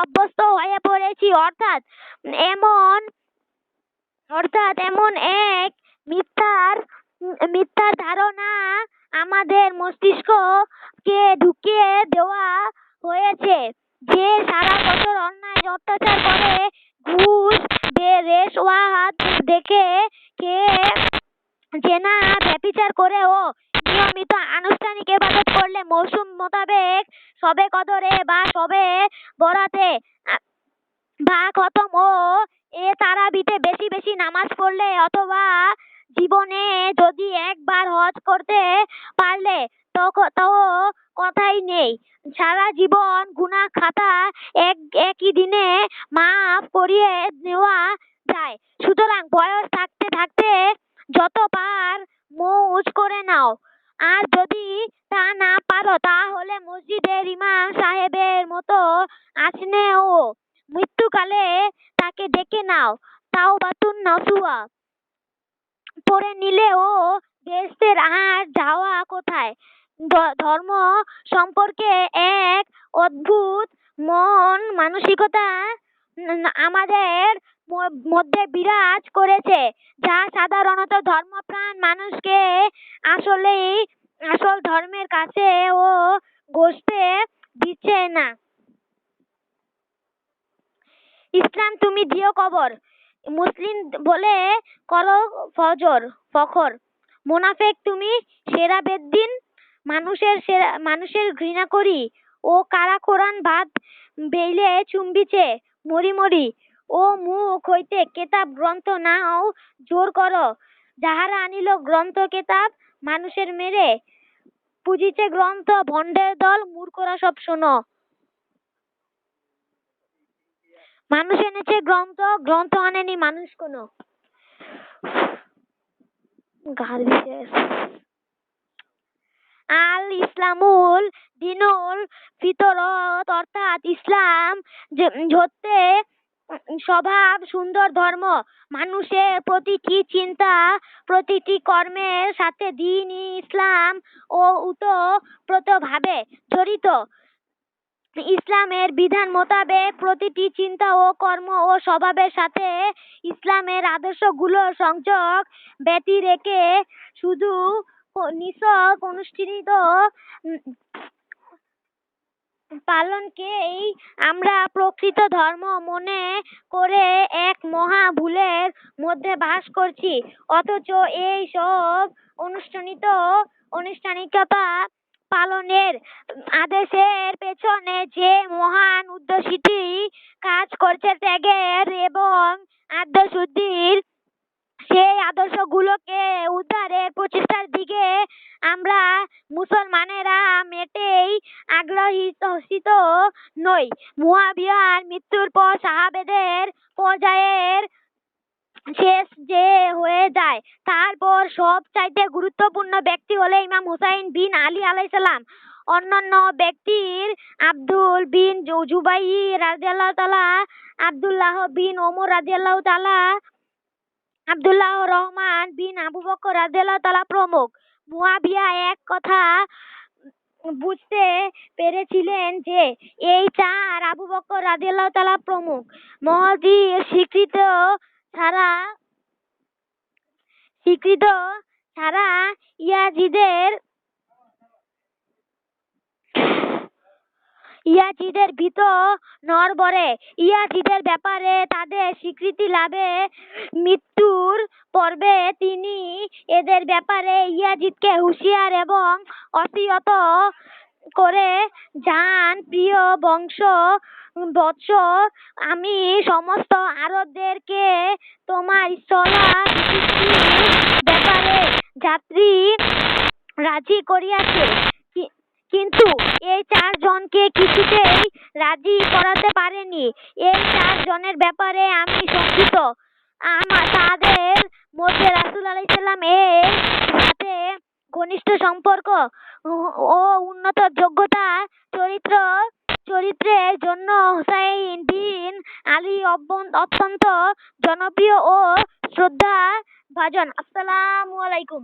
অভ্যস্ত হয়ে পড়েছি। অর্থাৎ এমন এক মিথ্যার ধারণা আমাদের মস্তিষ্ককে ঢুকিয়ে দেওয়া হয়েছে যে সারা বছর অন্যায় অত্যাচার করে, ঘুষ রেশওয়াত দেখে জেনা ব্যভিচার করে ও নিয়মিত আনুষ্ঠানিক ইবাদত করলে, মৌসুম মোতাবেক শবে কদরে বা শবে বরাতে বা খতম ও তারাবিতে বেশি বেশি নামাজ পড়লে, অথবা জীবনে যদি একবার হজ করতে পারলে তো কথাই নেই, সারা জীবন গুনাহ খাতা একই দিনে মাফ করিয়ে নেওয়া যায়। সুতরাং বয়স থাকতে থাকতে যত পার মৌজ করে নাও, আর যদি তা না পারো তাহলে মসজিদের ইমাম সাহেবের মতো আসনে ও মৃত্যুকালে তাকে ডেকে নাও, তাওবাতুন নাসুহা পড়ে নিলেও বেহেশতের আর যাওয়া কোথায়? ধর্ম সম্পর্কে এক অদ্ভুত মন মানসিকতা আমাদের মধ্যে বিরাজ করেছে, যা সাধারণত ধর্মপ্রাণ মানুষকে আসল ধর্মের কাছে ও ঘেঁষতে দিচ্ছে না। ইসলাম তুমি দিও কবর, মুসলিম বলে করো ফখর, মুনাফেক তুমি সেরা বেদ্দিন, মানুষের ঘৃণা করি ও কারা কোরআন ভাত বেইলে চুম্বিছে মরি মরি, ও মুখ হইতে কেতাব গ্রন্থ নাও জোর করো, যাহারা আনিল গ্রন্থ কেতাব মানুষের মেরে পুজিছে গ্রন্থ ভণ্ডের দল, মূর্খরা সব শোনো। মানুষ এনেছে গ্রন্থ, গ্রন্থ আনেনি মানুষ কোনো। আল ইসলামুল দিনুল ফিতরত, অর্থাৎ ইসলাম হচ্ছে স্বভাব সুন্দর ধর্ম। মানুষের প্রতিটি চিন্তা প্রতিটি কর্মের সাথে দ্বীন ইসলাম ও ওতপ্রোতভাবে জড়িত। ইসলামের বিধান মোতাবেক প্রতিটি চিন্তা ও কর্ম ও স্বভাবের সাথে ইসলামের আদর্শগুলোর সংযোগ ব্যতি রেখে শুধু নিছক অনুষ্ঠিত পালনকেই আমরা প্রকৃত ধর্ম মনে করে এক মহা ভুলের মধ্যে বাস করছি। অথচ এই সব আনুষ্ঠানিকতা পালনের আদেশের পেছনে যে মহান উদ্দেশ্যটি কাজ করছে ত্যাগের এবং আত্মশুদ্ধির, সেই আদর্শগুলোকে উদ্ধারের প্রচেষ্টার দিকে আমরা মুসলমানেরা মোটেই আগ্রহীত নই। মুয়াবিয়ার মৃত্যুর পর সাহাবাদের পর্যায়ের শেষ যে হয়ে যায়, তারপর সবচাইতে গুরুত্বপূর্ণ ব্যক্তি হলে ইমাম হুসাইন বিন আলী আলাইহিস সালাম। অন্যান্য ব্যক্তির আব্দুল বিন জুবাইর রাদিয়াল্লাহু তাআলা, আব্দুল্লাহ বিন ওমর রাদিয়াল্লাহু তাআলা, আব্দুল্লাহ রহমান বিন আবু বকর রাদিয়াল্লাহু তাআলা প্রমুখ। মুয়াবিয়া এক কথা বুঝতে পেরেছিলেন যে এই চার, আবু বকর রাদিয়াল্লাহু তাআলা প্রমুখ, মহদীর স্বীকৃত ছাড়া ইয়াজিদের ভিতর নড়বড়ে। ইয়াজিদের ব্যাপারে তাদের স্বীকৃতি লাভে মৃত্যুর পর্বে তিনি এদের ব্যাপারে ইয়াজিদকে হুঁশিয়ার এবং ওসিয়ত করে যান, প্রিয় বৎস, আমি সমস্ত আরবদেরকে তোমার স্থলা বিচিত্রির ব্যাপারে যাত্রী রাজি করিয়াছে, কিন্তু এই চারজনকে কিছুতেই রাজি করাতে পারেনি। এই চারজনের ব্যাপারে আমি শঙ্কিত। তাদের মধ্যে রাসূল আলাইহিস সালাম এর সাথে ঘনিষ্ঠ সম্পর্ক ও উন্নত যোগ্যতা চরিত্রের জন্য হুসাইন বিন আলী অত্যন্ত জনপ্রিয় ও শ্রদ্ধাভাজন। আসসালামু আলাইকুম।